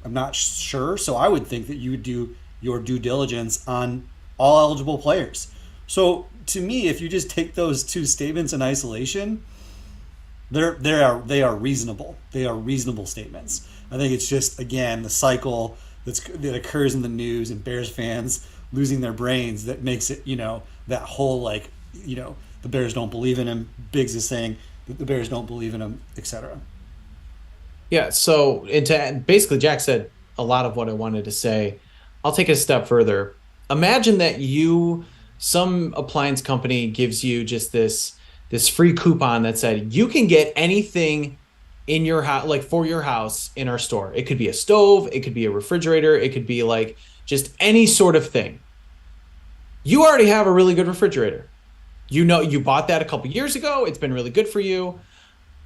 I'm not sure. So I would think that you would do your due diligence on all eligible players. So to me, if you just take those two statements in isolation, they are reasonable. They are reasonable statements. I think it's just, again, the cycle that occurs in the news and Bears fans losing their brains that makes it, that whole the Bears don't believe in him. Biggs is saying that the Bears don't believe in him, etc. Yeah, so basically Jack said a lot of what I wanted to say. I'll take it a step further. Imagine that some appliance company gives you just this free coupon that said you can get anything in your house, like for your house, in our store. It could be a stove, it could be a refrigerator, it could be like just any sort of thing. You already have a really good refrigerator. You bought that a couple years ago. It's been really good for you.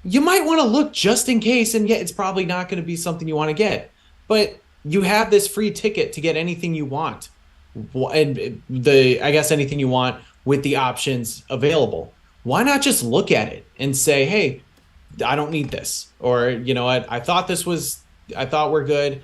You might want to look just in case, and yet it's probably not going to be something you want to get. But you have this free ticket to get anything you want, and I guess anything you want with the options available. Why not just look at it and say, hey, I don't need this, or you know what, I thought we're good,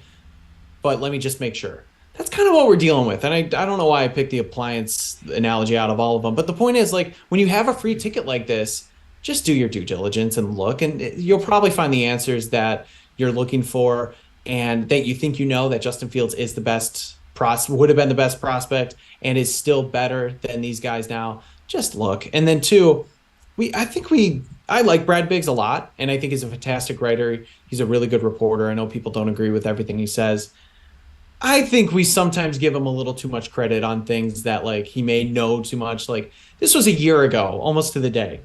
but let me just make sure. That's kind of what we're dealing with. And I don't know why I picked the appliance analogy out of all of them. But the point is, like, when you have a free ticket like this, just do your due diligence and look, and you'll probably find the answers that you're looking for and that you think that Justin Fields is the best would have been the best prospect and is still better than these guys now. Just look. And then two, I like Brad Biggs a lot, and I think he's a fantastic writer. He's a really good reporter. I know people don't agree with everything he says. I think we sometimes give him a little too much credit on things that, like, he may know too much. Like, this was a year ago, almost to the day.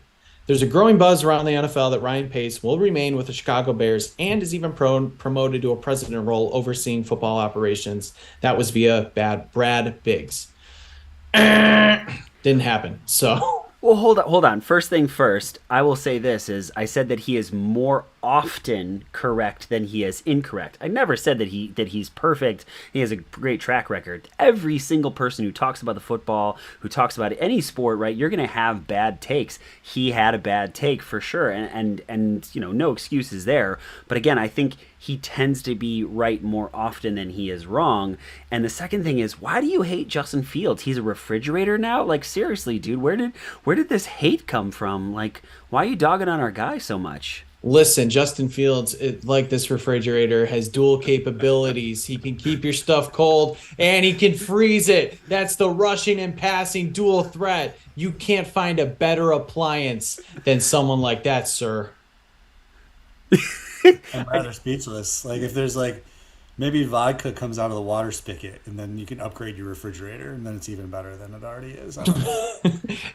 There's a growing buzz around the NFL that Ryan Pace will remain with the Chicago Bears and is even promoted to a president role overseeing football operations. That was via Brad Biggs. Didn't happen. So... Well, hold on. First thing first, I will say this is I said that he is more often correct than he is incorrect. I never said that he's perfect. He has a great track record. Every single person who talks about the football, who talks about any sport, right, you're going to have bad takes. He had a bad take for sure, and no excuses there. But again, I think he tends to be right more often than he is wrong. And the second thing is, why do you hate Justin Fields? He's a refrigerator now? Like, seriously, dude, where did this hate come from? Like, why are you dogging on our guy so much? Listen, Justin Fields, like this refrigerator, has dual capabilities. He can keep your stuff cold and he can freeze it. That's the rushing and passing dual threat. You can't find a better appliance than someone like that, sir. I'm rather speechless. Like, if there's maybe vodka comes out of the water spigot, and then you can upgrade your refrigerator, and then it's even better than it already is. I don't know.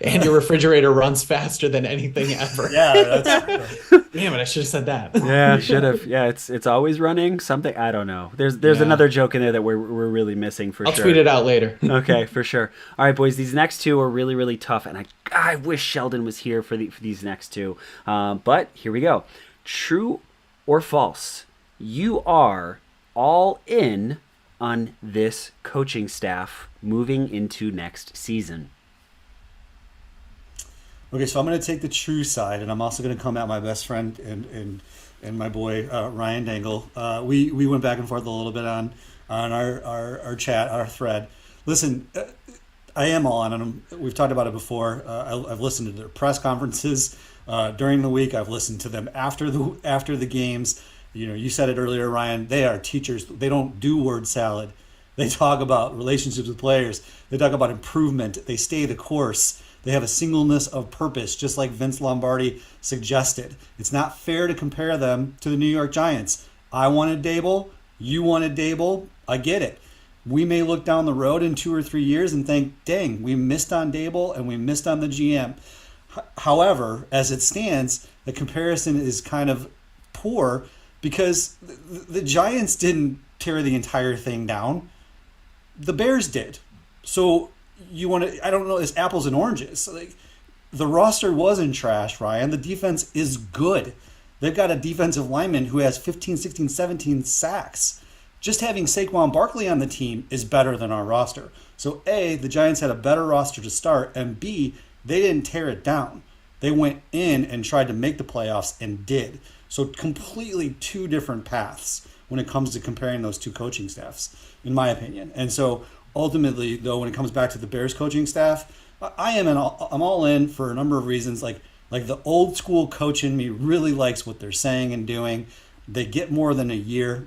And your refrigerator runs faster than anything ever. Yeah, that's true. Damn it, I should have said that. Yeah, should have. Yeah, it's always running something. I don't know. There's another joke in there that we're really missing for I'll sure. tweet it out later. Okay, for sure. All right, boys, these next two are really, really tough, and I wish Sheldon was here for these next two. But here we go. True or false? You are all in on this coaching staff moving into next season. Okay, so I'm going to take the true side, and I'm also going to come at my best friend and my boy Ryan Dangle. We went back and forth a little bit on our chat, our thread. Listen, I am all on them. We've talked about it before. I've listened to their press conferences during the week. I've listened to them after the games. You said it earlier, Ryan. They are teachers. They don't do word salad. They talk about relationships with players. They talk about improvement. They stay the course. They have a singleness of purpose, just like Vince Lombardi suggested. It's not fair to compare them to the New York Giants. I wanted Dable. You wanted Dable. I get it. We may look down the road in 2 or 3 years and think, dang, we missed on Dable and we missed on the GM. However, as it stands, the comparison is kind of poor because the Giants didn't tear the entire thing down. The Bears did. So I don't know, it's apples and oranges. Like, the roster wasn't trash, Ryan. The defense is good. They've got a defensive lineman who has 15, 16, 17 sacks. Just having Saquon Barkley on the team is better than our roster. So A, the Giants had a better roster to start, and B, they didn't tear it down. They went in and tried to make the playoffs and did. So completely two different paths when it comes to comparing those two coaching staffs, in my opinion. And so ultimately, though, when it comes back to the Bears coaching staff, I'm all in for a number of reasons. Like the old school coach in me really likes what they're saying and doing. They get more than a year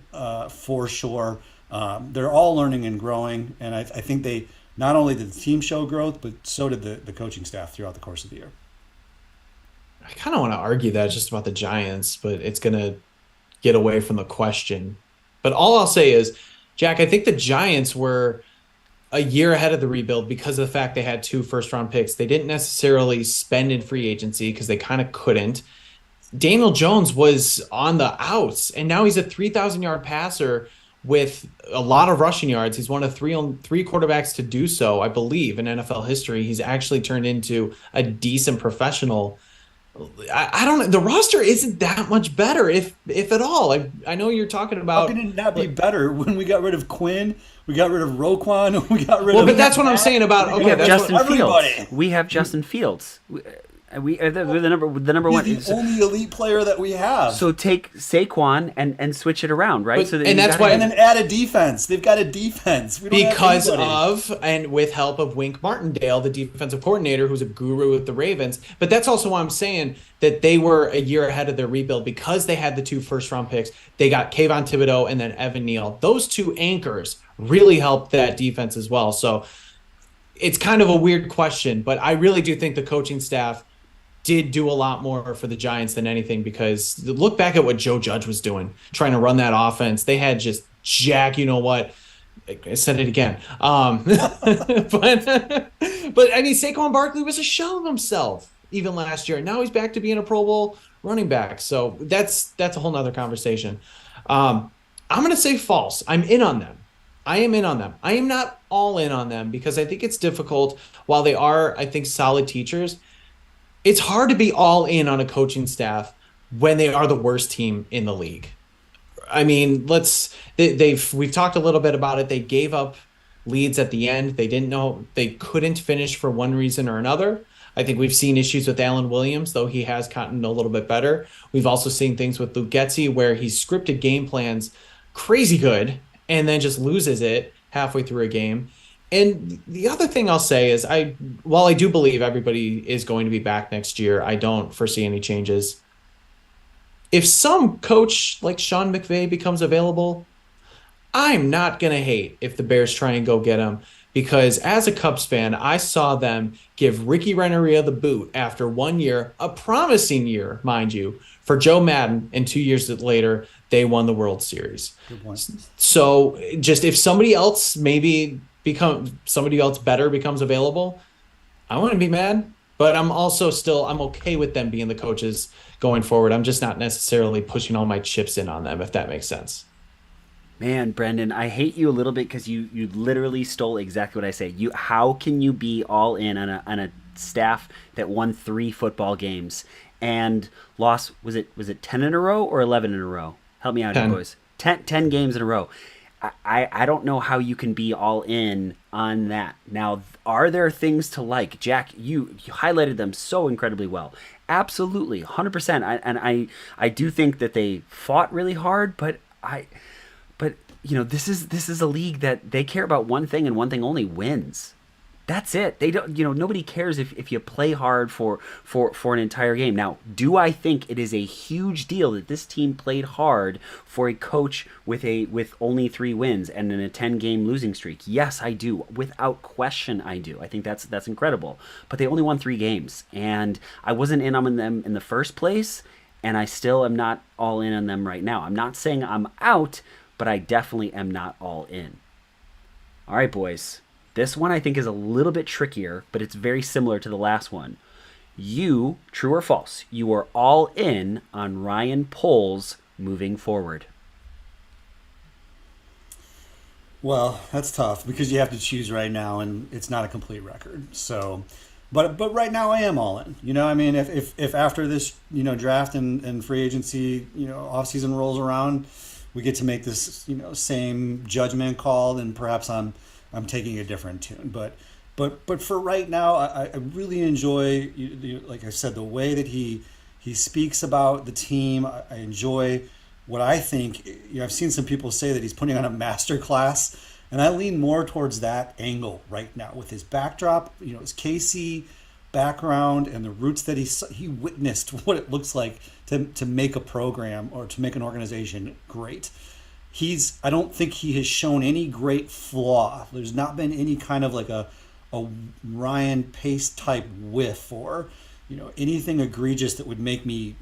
for sure. They're all learning and growing, and I think they not only did the team show growth, but so did the coaching staff throughout the course of the year. I kind of want to argue that just about the Giants, but it's going to get away from the question. But all I'll say is, Jack, I think the Giants were a year ahead of the rebuild because of the fact they had 2 first-round picks. They didn't necessarily spend in free agency because they kind of couldn't. Daniel Jones was on the outs, and now he's a 3,000-yard passer with a lot of rushing yards. He's one of three quarterbacks to do so, I believe, in NFL history. He's actually turned into a decent professional. I don't know. The roster isn't that much better, if at all. I know you're talking about. How can it not be better when we got rid of Quinn, we got rid of Roquan, we got rid of. Well, but that's what I'm saying about. We Okay, have that's Justin what, Fields. We have Justin Fields. We're the number one. He's the only elite player that we have. So take Saquon and switch it around, right? But, So that and that's why. And then add a defense. They've got a defense. We don't Because have of, and with help of Wink Martindale, the defensive coordinator, who's a guru with the Ravens. But that's also why I'm saying that they were a year ahead of their rebuild because they had the 2 first-round picks. They got Kayvon Thibodeau and then Evan Neal. Those 2 anchors really helped that defense as well. So it's kind of a weird question, but I really do think the coaching staff did do a lot more for the Giants than anything, because look back at what Joe Judge was doing, trying to run that offense. They had just Jack, you know what? I said it again. But I mean, Saquon Barkley was a shell of himself even last year. Now he's back to being a Pro Bowl running back. So that's a whole nother conversation. I'm going to say false. I'm in on them. I am in on them. I am not all in on them because I think it's difficult. While they are, I think, solid teachers, it's hard to be all in on a coaching staff when they are the worst team in the league. I mean, we've talked a little bit about it. They gave up leads at the end. They didn't know they couldn't finish for one reason or another. I think we've seen issues with Alan Williams, though he has gotten a little bit better. We've also seen things with Luke Getsy where he's scripted game plans crazy good and then just loses it halfway through a game. And the other thing I'll say is, while I do believe everybody is going to be back next year, I don't foresee any changes. If some coach like Sean McVay becomes available, I'm not going to hate if the Bears try and go get him, because as a Cubs fan, I saw them give Ricky Renneria the boot after 1 year, a promising year, mind you, for Joe Madden, and 2 years later, they won the World Series. Good point. So just if somebody else better becomes available, I wouldn't be mad, but I'm also I'm okay with them being the coaches going forward. I'm just not necessarily pushing all my chips in on them, if that makes sense. Man, Brendan, I hate you a little bit because you literally stole exactly what I say. How can you be all in on a staff that won 3 football games and lost, was it 10 in a row or 11 in a row? Help me out here, boys. 10 games in a row. I don't know how you can be all in on that. Now, are there things to like? Jack, you highlighted them so incredibly well. Absolutely, 100%. I do think that they fought really hard, but you know, this is a league that they care about one thing and one thing only: wins. That's it. They don't, nobody cares if you play hard for an entire game. Now, do I think it is a huge deal that this team played hard for a coach with only 3 wins and in a 10-game losing streak? Yes, I do. Without question, I do. I think that's incredible. But they only won 3 games, and I wasn't in on them in the first place, and I still am not all in on them right now. I'm not saying I'm out, but I definitely am not all in. All right, boys. This one I think is a little bit trickier, but it's very similar to the last one. You, true or false, you are all in on Ryan Poles moving forward. Well, that's tough because you have to choose right now, and it's not a complete record. So, but right now I am all in. I mean, if after this, draft and free agency, offseason rolls around, we get to make this, same judgment call, then perhaps I'm taking a different tune. But for right now, I really enjoy, like I said, the way that he speaks about the team. I enjoy what I think. I've seen some people say that he's putting on a master class, And I lean more towards that angle right now with his backdrop, his KC background and the roots that he witnessed what it looks like to make a program or to make an organization great. I don't think he has shown any great flaw. There's not been any kind of like a Ryan Pace type whiff or anything egregious that would make me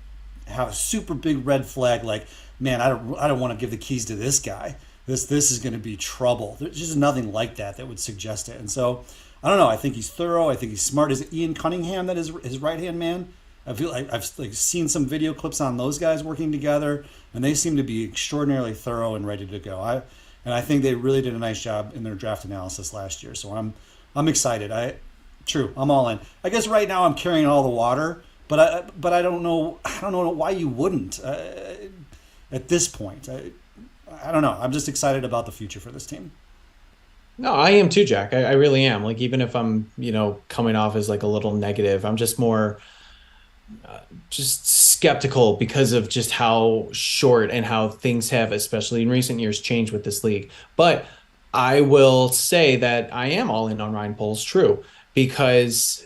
have a super big red flag like, man, I don't want to give the keys to this guy. This is going to be trouble. There's just nothing like that would suggest it. And so I don't know. I think he's thorough. I think he's smart. Is it Ian Cunningham that is his right-hand man? I feel like I've seen some video clips on those guys working together, and they seem to be extraordinarily thorough and ready to go. I think they really did a nice job in their draft analysis last year. So I'm excited. I'm all in. I guess right now I'm carrying all the water, but I don't know why you wouldn't at this point. I don't know. I'm just excited about the future for this team. No, I am too, Jack. I really am. Like, even if I'm, coming off as like a little negative, I'm just more just skeptical because of just how short and how things have, especially in recent years, changed with this league. But I will say that I am all in on Ryan Poles, true, because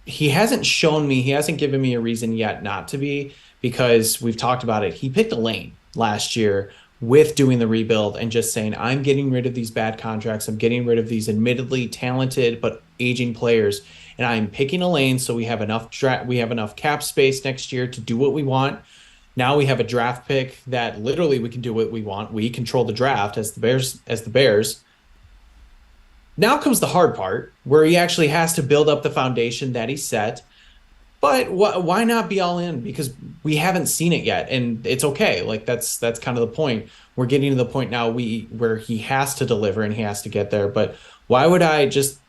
he hasn't given me a reason yet not to be, because we've talked about it. He picked a lane last year with doing the rebuild and just saying, I'm getting rid of these bad contracts. I'm getting rid of these admittedly talented but aging players, and I'm picking a lane so we have enough cap space next year to do what we want. Now we have a draft pick that literally we can do what we want. We control the draft as the Bears. Now comes the hard part where he actually has to build up the foundation that he set. But why not be all in? Because we haven't seen it yet, and it's okay. Like, that's kind of the point. We're getting to the point now where he has to deliver and he has to get there. But why would I just,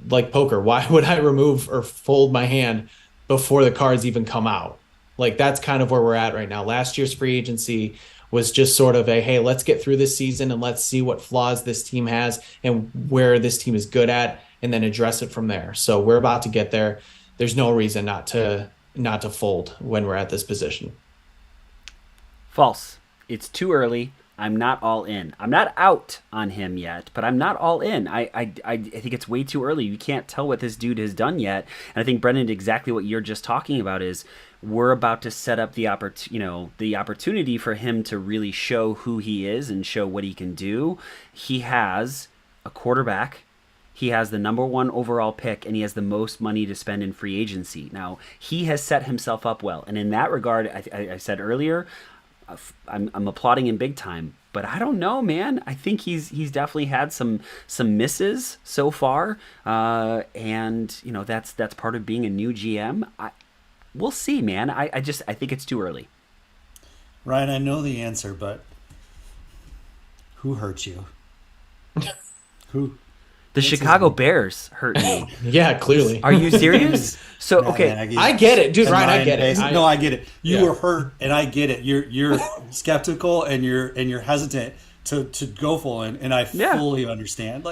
like poker, why would I remove or fold my hand before the cards even come out? Like, that's kind of where we're at right now. Last year's free agency was just sort of hey, let's get through this season and let's see what flaws this team has and where this team is good at, and then address it from there. So we're about to get there. There's no reason not to fold when we're at this position. False. It's too early. I'm not all in. I'm not out on him yet, but I'm not all in. I think it's way too early. You can't tell what this dude has done yet. And I think, Brendan, exactly what you're just talking about is we're about to set up the opportunity for him to really show who he is and show what he can do. He has a quarterback. He has the number 1 overall pick, and he has the most money to spend in free agency. Now, he has set himself up well. And in that regard, I said earlier, I'm applauding him big time. But I don't know, man. I think he's definitely had some misses so far. And, that's part of being a new GM. We'll see, man. I think it's too early. Ryan, I know the answer, but who hurt you? Who? The Chicago Bears hurt me. Yeah, clearly. Are you serious? So, Nah, okay. man, I get it, dude. Ryan, I get it. No, I get it. You Yeah. were hurt, and I get it. You're skeptical and you're hesitant to go full in, and I fully understand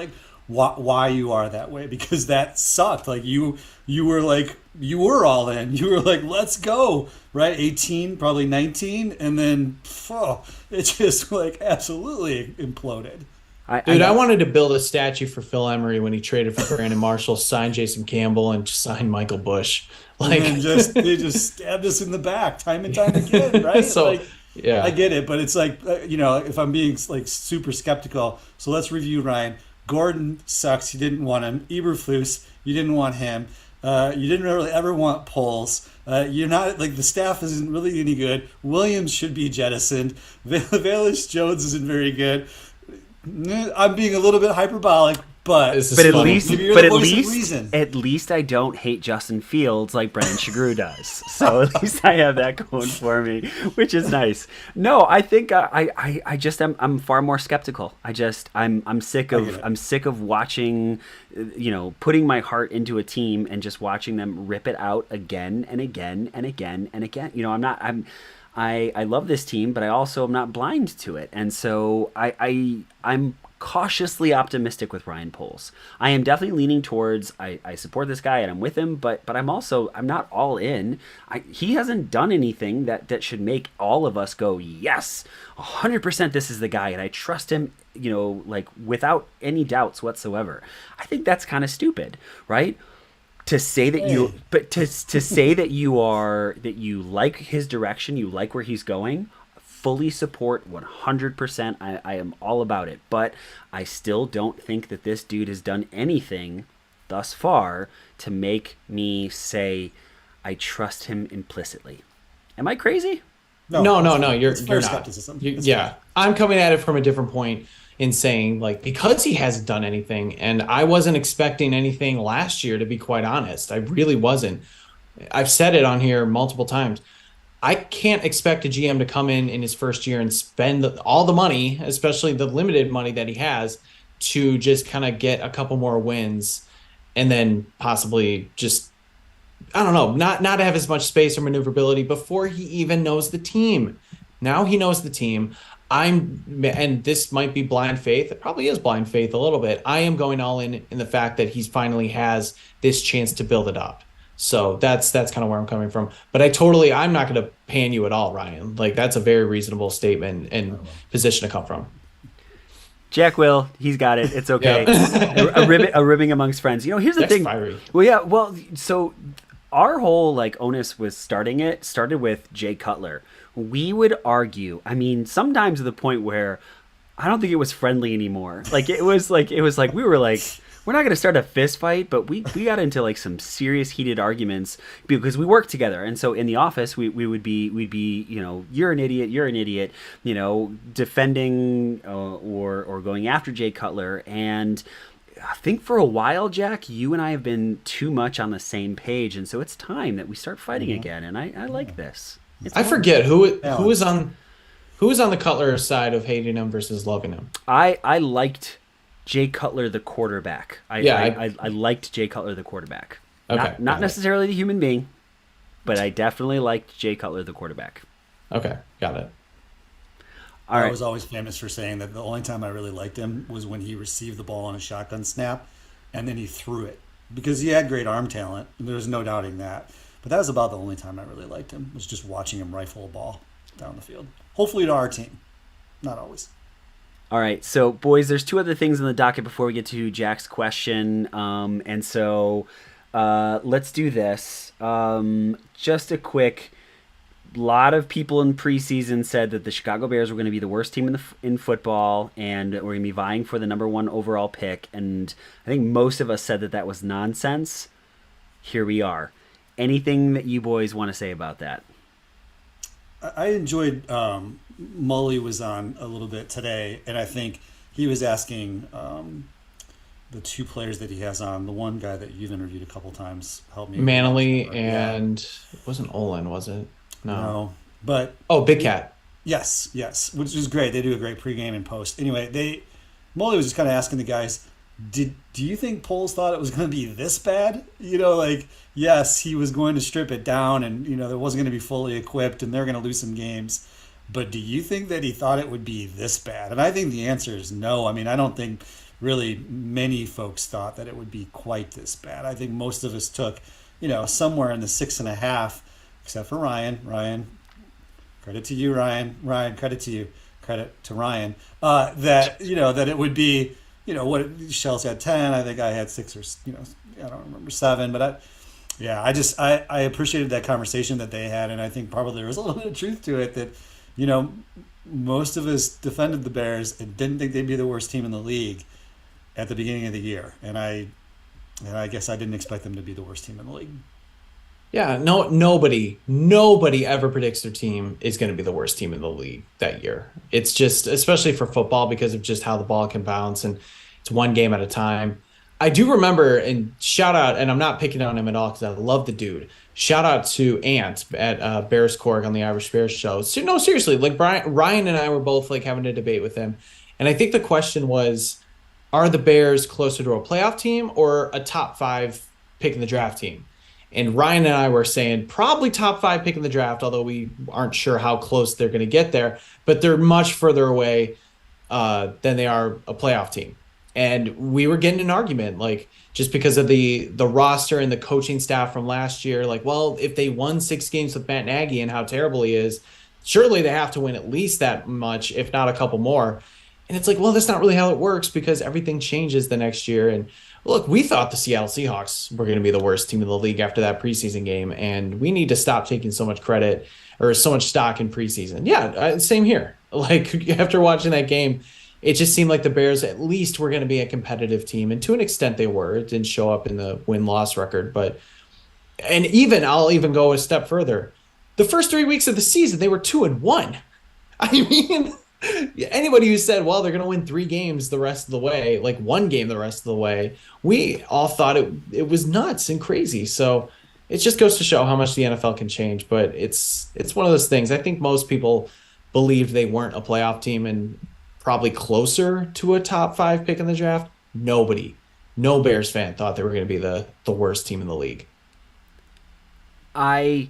why you are that way, because that sucked. Like you were all in. You were like, let's go, right? 18, probably 19, and then it just absolutely imploded. I wanted to build a statue for Phil Emery when he traded for Brandon Marshall, signed Jason Campbell, and signed Michael Bush. And they just stabbed us in the back time and time again, right? So, yeah, I get it, but it's if I'm being super skeptical, so let's review Ryan. Gordon sucks. You didn't want him. Eberflus, you didn't want him. You didn't really ever want Poles. You're not the staff isn't really any good. Williams should be jettisoned. Velus Jones isn't very good. I'm being a little bit hyperbolic, but at least I don't hate Justin Fields like Brendan Shagru does. So at least I have that going for me, which is nice. No, I think I'm far more skeptical. I'm sick of watching, putting my heart into a team and just watching them rip it out again and again and again and again. I love this team, but I also am not blind to it. And so I'm cautiously optimistic with Ryan Poles. I am definitely leaning towards I support this guy and I'm with him, but I'm not all in. He hasn't done anything that should make all of us go, yes, 100% this is the guy, and I trust him, like without any doubts whatsoever. I think that's kind of stupid, right? To say that to say that you like his direction, you like where he's going, fully support 100%. I am all about it, but I still don't think that this dude has done anything thus far to make me say I trust him implicitly. Am I crazy? No. You're not. Skepticism. Yeah, I'm coming at it from a different point in saying, like, because he hasn't done anything, and I wasn't expecting anything last year, to be quite honest. I really wasn't. I've said it on here multiple times. I can't expect a GM to come in his first year and spend all the money, especially the limited money that he has, to just kind of get a couple more wins and then possibly just, I don't know, not have as much space or maneuverability before he even knows the team. Now he knows the team. And this might be blind faith. It probably is blind faith a little bit. I am going all in the fact that he's finally has this chance to build it up. So that's kind of where I'm coming from. But I'm not going to pan you at all, Ryan. Like, that's a very reasonable statement and position to come from. Jack will. He's got it. It's okay. a ribbing amongst friends. Here's the thing. Fiery. Well, yeah. Well, so our whole onus was started with Jay Cutler. We would argue. I mean, sometimes to the point where I don't think it was friendly anymore. It was like we were like, we're not going to start a fist fight, but we got into some serious heated arguments because we worked together. And so in the office, we'd be you're an idiot, defending or going after Jay Cutler. And I think for a while, Jack, you and I have been too much on the same page, and so it's time that we start fighting again. And I like this. I forget who is on the Cutler side of hating him versus loving him. I liked Jay Cutler, the quarterback. I liked Jay Cutler, the quarterback. Okay, not necessarily the human being, but I definitely liked Jay Cutler, the quarterback. Okay, got it. All right. I was always famous for saying that the only time I really liked him was when he received the ball on a shotgun snap and then he threw it, because he had great arm talent. There's no doubting that. But that was about the only time I really liked him, was just watching him rifle a ball down the field. Hopefully to our team. Not always. All right, so boys, there's two other things in the docket before we get to Jack's question, and so let's do this. Just a quick. Lot of people in preseason said that the Chicago Bears were going to be the worst team in football, and we're going to be vying for the number 1 overall pick. And I think most of us said that was nonsense. Here we are. Anything that you boys want to say about that? I enjoyed Mully was on a little bit today, and I think he was asking the two players that he has on, the one guy that you've interviewed a couple times, help me. Manley and it wasn't Olin, was it? No. But Big Cat. Yes, which is great. They do a great pregame and post. Anyway, Mully was just kind of asking the guys, do you think Poles thought it was going to be this bad? Yes, he was going to strip it down, and there wasn't going to be fully equipped, and they're going to lose some games. But do you think that he thought it would be this bad? And I think the answer is no. I mean, I don't think really many folks thought that it would be quite this bad. I think most of us took, somewhere in the 6.5, except for Ryan. Ryan, credit to you, Ryan. Ryan, credit to you. Credit to Ryan. That it would be, what Shell's had 10. I think I had 6 or, I don't remember 7. But I appreciated that conversation that they had, and I think probably there was a little bit of truth to it that, most of us defended the Bears and didn't think they'd be the worst team in the league at the beginning of the year, and I guess I didn't expect them to be the worst team in the league. Yeah, nobody ever predicts their team is going to be the worst team in the league that year. It's just, especially for football, because of just how the ball can bounce and it's one game at a time. I do remember, and shout out, and I'm not picking on him at all because I love the dude. Shout out to Ant at Bears Cork on the Irish Bears show. So, no, seriously, Ryan and I were both having a debate with him, and I think the question was, are the Bears closer to a playoff team or a top 5 pick in the draft team? And Ryan and I were saying probably top 5 pick in the draft, although we aren't sure how close they're going to get there. But they're much further away than they are a playoff team. And we were getting an argument, like, just because of the roster and the coaching staff from last year. Like, well, if they won 6 games with Matt Nagy and how terrible he is, surely they have to win at least that much, if not a couple more. And it's like, well, that's not really how it works, because everything changes the next year. And look, we thought the Seattle Seahawks were going to be the worst team in the league after that preseason game, and we need to stop taking so much credit or so much stock in preseason. Yeah, same here. Like, after watching that game, it just seemed like the Bears at least were going to be a competitive team, and to an extent they were. It didn't show up in the win-loss record, and I'll even go a step further. The first 3 weeks of the season, they were 2-1. I mean, anybody who said, well, they're going to win 3 games the rest of the way, like 1 game the rest of the way, we all thought it was nuts and crazy. So it just goes to show how much the NFL can change. But it's one of those things. I think most people believed they weren't a playoff team and probably closer to a top 5 pick in the draft. No Bears fan thought they were going to be the worst team in the league. I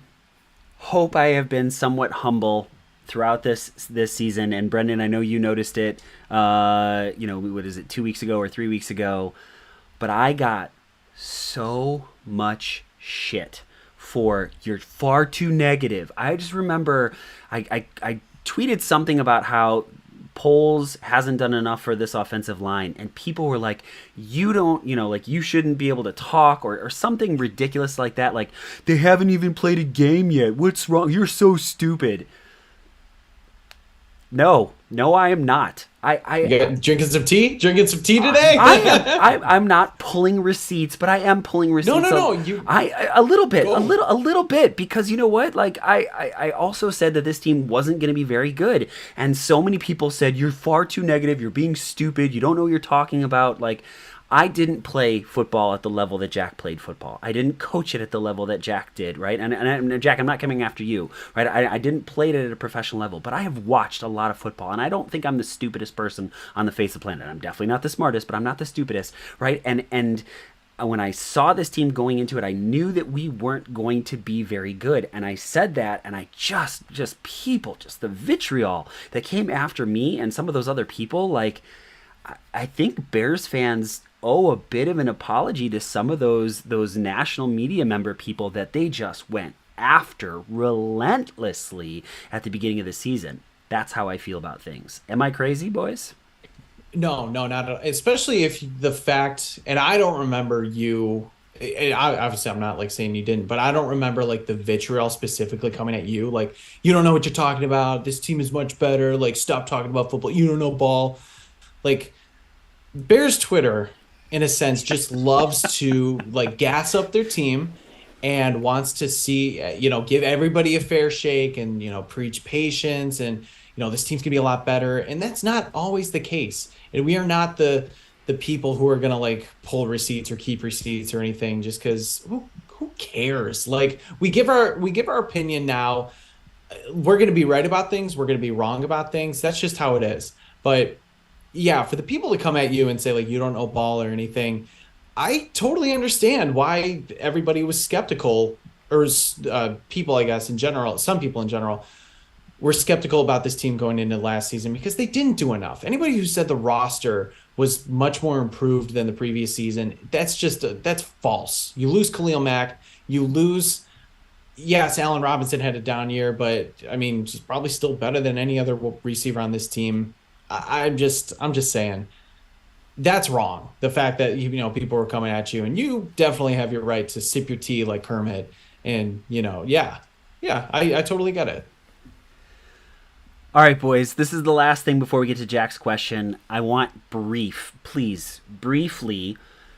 hope I have been somewhat humble throughout this season. And Brendan, I know you noticed it, what is it, 2 weeks ago or 3 weeks ago, but I got so much shit for you're far too negative. I just remember I tweeted something about how Poles hasn't done enough for this offensive line, and people were like, you don't, like, you shouldn't be able to talk, or something ridiculous like that. Like, they haven't even played a game yet. What's wrong? You're so stupid. No, I am not. Drinking some tea today? I'm not pulling receipts, but I am pulling receipts. No. A little bit, because you know what? Like, I also said that this team wasn't going to be very good, and so many people said you're far too negative, you're being stupid, you don't know what you're talking about. Like, I didn't play football at the level that Jack played football. I didn't coach it at the level that Jack did, right? And Jack, I'm not coming after you, right? I didn't play it at a professional level, but I have watched a lot of football, and I don't think I'm the stupidest person on the face of the planet. I'm definitely not the smartest, but I'm not the stupidest, right? And when I saw this team going into it, I knew that we weren't going to be very good. And I said that, and I just the vitriol that came after me and some of those other people, like, I think Bears fans owe a bit of an apology to some of those national media member people that they just went after relentlessly at the beginning of the season. That's how I feel about things. Am I crazy, boys? No, not at all. Especially if the fact, and I don't remember you, obviously I'm not like saying you didn't, but I don't remember like the vitriol specifically coming at you. Like, you don't know what you're talking about. This team is much better. Like, stop talking about football. You don't know ball. Like, Bears Twitter, in a sense, just loves to like gas up their team and wants to see, give everybody a fair shake and, preach patience and, this team's gonna be a lot better. And that's not always the case. And we are not the people who are gonna like pull receipts or keep receipts or anything just because who cares? Like, we give our opinion now. We're gonna be right about things. We're gonna be wrong about things. That's just how it is. But yeah, for the people to come at you and say, like, you don't know ball or anything, I totally understand why everybody was skeptical, or people, I guess, in general, some people in general, were skeptical about this team going into last season because they didn't do enough. Anybody who said the roster was much more improved than the previous season, that's false. You lose Khalil Mack, you lose... Yes, Allen Robinson had a down year, but, I mean, he's probably still better than any other receiver on this team. I'm just saying that's wrong. The fact that people were coming at you, and you definitely have your right to sip your tea like Kermit, and I totally get it. All right, boys, this is the last thing before we get to Jack's question. I want briefly,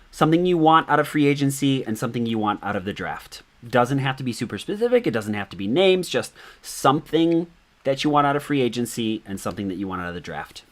something you want out of free agency and something you want out of the draft. Doesn't have to be super specific. It doesn't have to be names. Just something that you want out of free agency and something that you want out of the draft.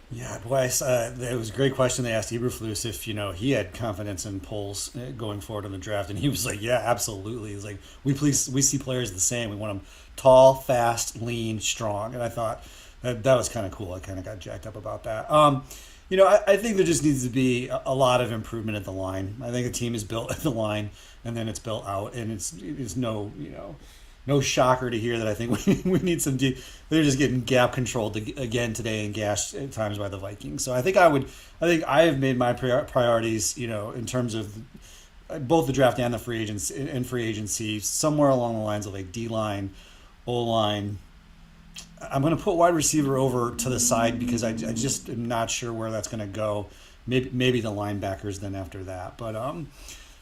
Yeah, boy, it was a great question they asked Eberflus if he had confidence in polls going forward in the draft, and he was like, "Yeah, absolutely." He's like, we see players the same. We want them tall, fast, lean, strong," and I thought that was kind of cool. I kind of got jacked up about that. I think there just needs to be a lot of improvement at the line. I think a team is built at the line, and then it's built out, and it's no shocker to hear that I think we need some deep. They're just getting gap controlled again today and gashed at times by the Vikings. So I think I have made my priorities, in terms of both the draft and the free agency, somewhere along the lines of like D line, O line. I'm going to put wide receiver over to the side because I just am not sure where that's going to go. Maybe the linebackers then after that, but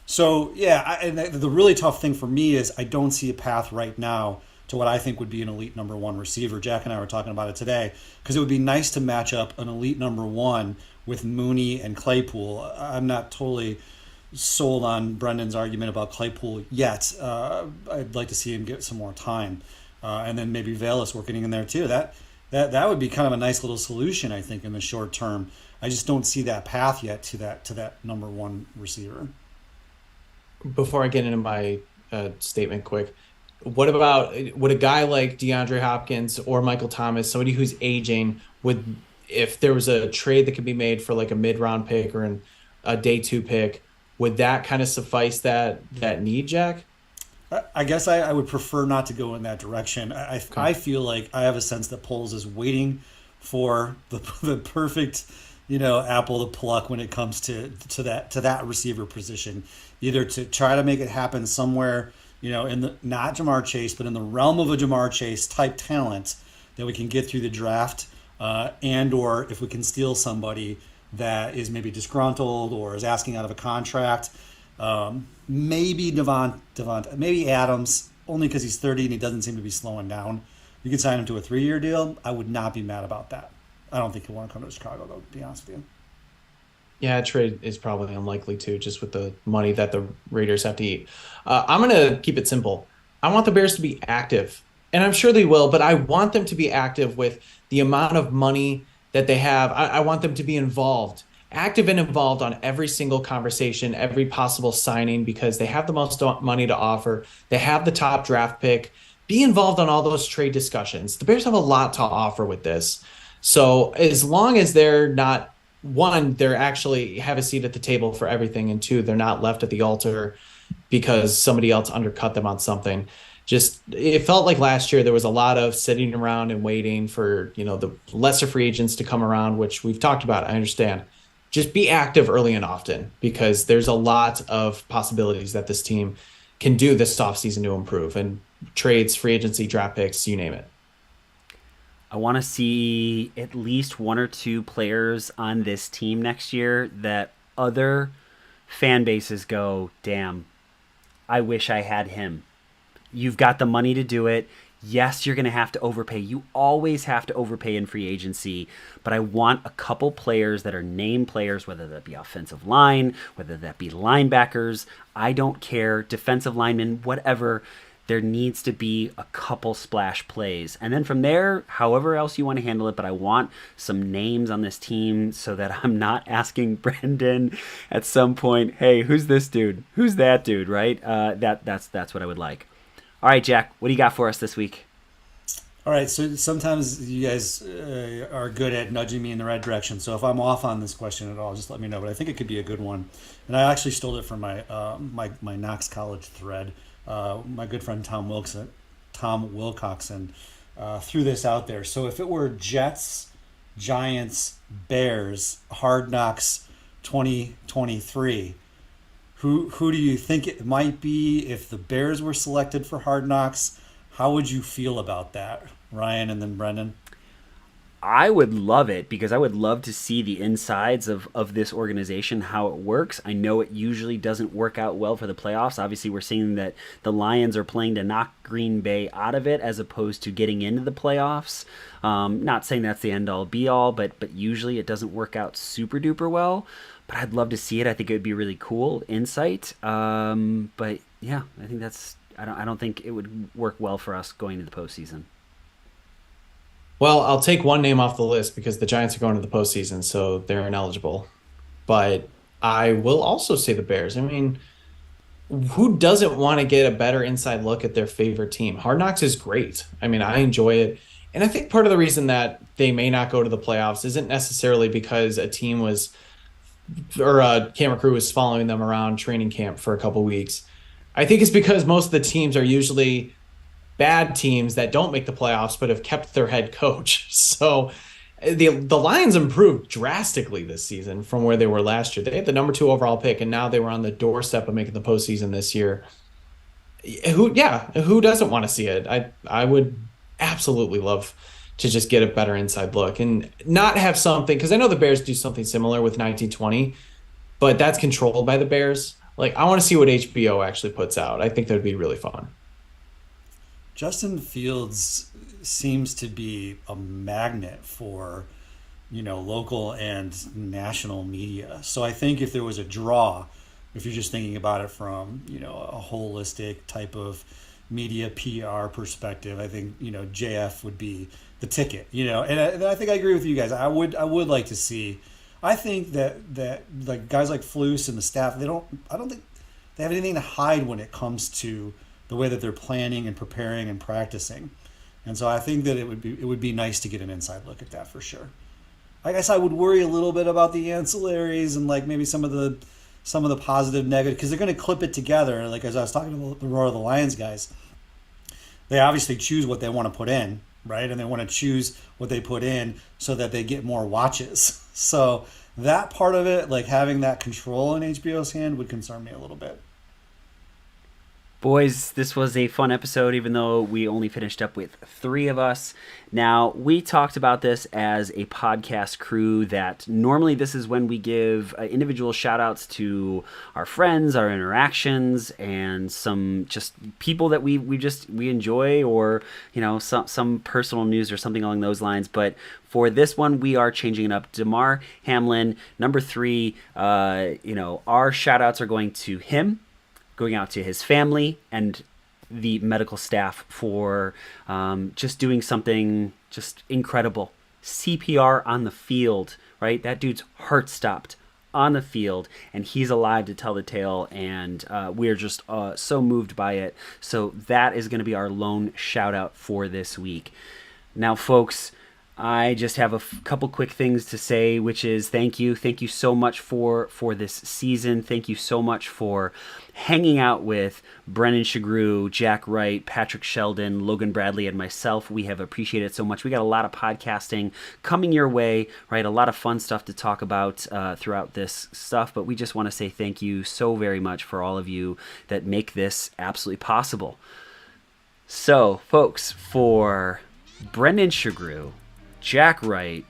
So yeah, and the really tough thing for me is I don't see a path right now to what I think would be an elite number one receiver. Jack and I were talking about it today because it would be nice to match up an elite number one with Mooney and Claypool. I'm not totally sold on Brendan's argument about Claypool yet. I'd like to see him get some more time, and then maybe Velas working in there too. That would be kind of a nice little solution, I think, in the short term. I just don't see that path yet to that number one receiver. Before I get into my statement quick, would a guy like DeAndre Hopkins or Michael Thomas, somebody who's aging, if there was a trade that could be made for like a mid-round pick or a day 2 pick, would that kind of suffice that need, Jack? I guess I would prefer not to go in that direction. I feel like I have a sense that Poles is waiting for the perfect apple to pluck when it comes to that receiver position, either to try to make it happen somewhere in the not Jamar Chase but in the realm of a Jamar Chase type talent that we can get through the draft, and or if we can steal somebody that is maybe disgruntled or is asking out of a contract, maybe maybe Adams, only because he's 30 and he doesn't seem to be slowing down. You could sign him to a 3-year deal. I would not be mad about that. I don't think he'll want to come to Chicago, though, to be honest with you. Yeah, trade is probably unlikely too, just with the money that the Raiders have to eat. I'm going to keep it simple. I want the Bears to be active, and I'm sure they will, but I want them to be active with the amount of money that they have. I want them to be active and involved on every single conversation, every possible signing, because they have the most money to offer. They have the top draft pick. Be involved on all those trade discussions. The Bears have a lot to offer with this. So as long as they're not, one, they're actually have a seat at the table for everything, and two, they're not left at the altar because somebody else undercut them on something. Just, it felt like last year there was a lot of sitting around and waiting for, the lesser free agents to come around, which we've talked about. I understand. Just be active early and often, because there's a lot of possibilities that this team can do this offseason to improve, and trades, free agency, draft picks, you name it. I want to see at least 1 or 2 players on this team next year that other fan bases go, damn, I wish I had him. You've got the money to do it. Yes, you're going to have to overpay. You always have to overpay in free agency, but I want a couple players that are name players, whether that be offensive line, whether that be linebackers. I don't care. Defensive linemen, whatever. There needs to be a couple splash plays. And then from there, however else you want to handle it, but I want some names on this team so that I'm not asking Brendan at some point, hey, who's this dude? Who's that dude, right? That's what I would like. All right, Jack, what do you got for us this week? All right, so sometimes you guys are good at nudging me in the right direction. So if I'm off on this question at all, just let me know. But I think it could be a good one. And I actually stole it from my my Knox College thread. My good friend Tom Wilcoxon threw this out there. So if it were Jets, Giants, Bears, Hard Knocks 2023, who do you think it might be? If the Bears were selected for Hard Knocks, how would you feel about that, Ryan, and then Brendan? I would love it, because I would love to see the insides of this organization, how it works. I know it usually doesn't work out well for the playoffs. Obviously, we're seeing that the Lions are playing to knock Green Bay out of it as opposed to getting into the playoffs. Not saying that's the end-all, be-all, but usually it doesn't work out super-duper well. But I'd love to see it. I think it would be really cool insight. But yeah, I think I don't think it would work well for us going to the postseason. Well, I'll take one name off the list because the Giants are going to the postseason, so they're ineligible. But I will also say the Bears. I mean, who doesn't want to get a better inside look at their favorite team? Hard Knocks is great. I mean, I enjoy it. And I think part of the reason that they may not go to the playoffs isn't necessarily because a team was, or a camera crew was following them around training camp for a couple weeks. I think it's because most of the teams are usually bad teams that don't make the playoffs but have kept their head coach. So the Lions improved drastically this season from where they were last year. They had the number 2 overall pick, and now they were on the doorstep of making the postseason this year. Who doesn't want to see it? I would absolutely love to just get a better inside look and not have something, because I know the Bears do something similar with 1920, but that's controlled by the Bears. Like, I want to see what HBO actually puts out. I think that would be really fun. Justin Fields seems to be a magnet for, local and national media. So I think if there was a draw, if you're just thinking about it from, a holistic type of media PR perspective, I think, JF would be the ticket, and I think I agree with you guys. I would like to see, I think that like guys like Flus and the staff, I don't think they have anything to hide when it comes to the way that they're planning and preparing and practicing. And so I think that it would be nice to get an inside look at that for sure. I guess I would worry a little bit about the ancillaries and like maybe some of the positive, negative, because they're going to clip it together. Like as I was talking to the Roar of the Lions guys, they obviously choose what they want to put in, right? And they want to choose what they put in so that they get more watches. So that part of it, like having that control in HBO's hand, would concern me a little bit. Boys, this was a fun episode, even though we only finished up with 3 of us. Now, we talked about this as a podcast crew that normally this is when we give individual shout-outs to our friends, our interactions, and some just people that we enjoy, or, some personal news or something along those lines. But for this one, we are changing it up. Damar Hamlin, number 3, our shout-outs are going to him, going out to his family and the medical staff for just doing something just incredible. CPR on the field, right? That dude's heart stopped on the field, and he's alive to tell the tale, and we're just so moved by it. So that is going to be our lone shout out for this week. Now, folks, I just have a couple quick things to say, which is thank you so much for this season. Thank you so much for hanging out with Brendan Shagrew, Jack Wright, Patrick Sheldon, Logan Bradley, and myself. We have appreciated it so much. We got a lot of podcasting coming your way, right? A lot of fun stuff to talk about throughout this stuff, but we just want to say thank you so very much for all of you that make this absolutely possible. So, folks, for Brendan Shagrew, Jack Wright,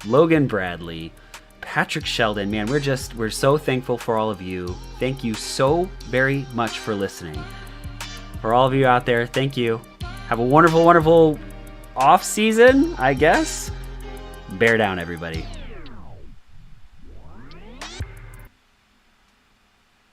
Logan Bradley, Patrick Sheldon, man, we're so thankful for all of you. Thank you so very much for listening. For all of you out there, thank you. Have a wonderful, wonderful off season, I guess. Bear down, everybody.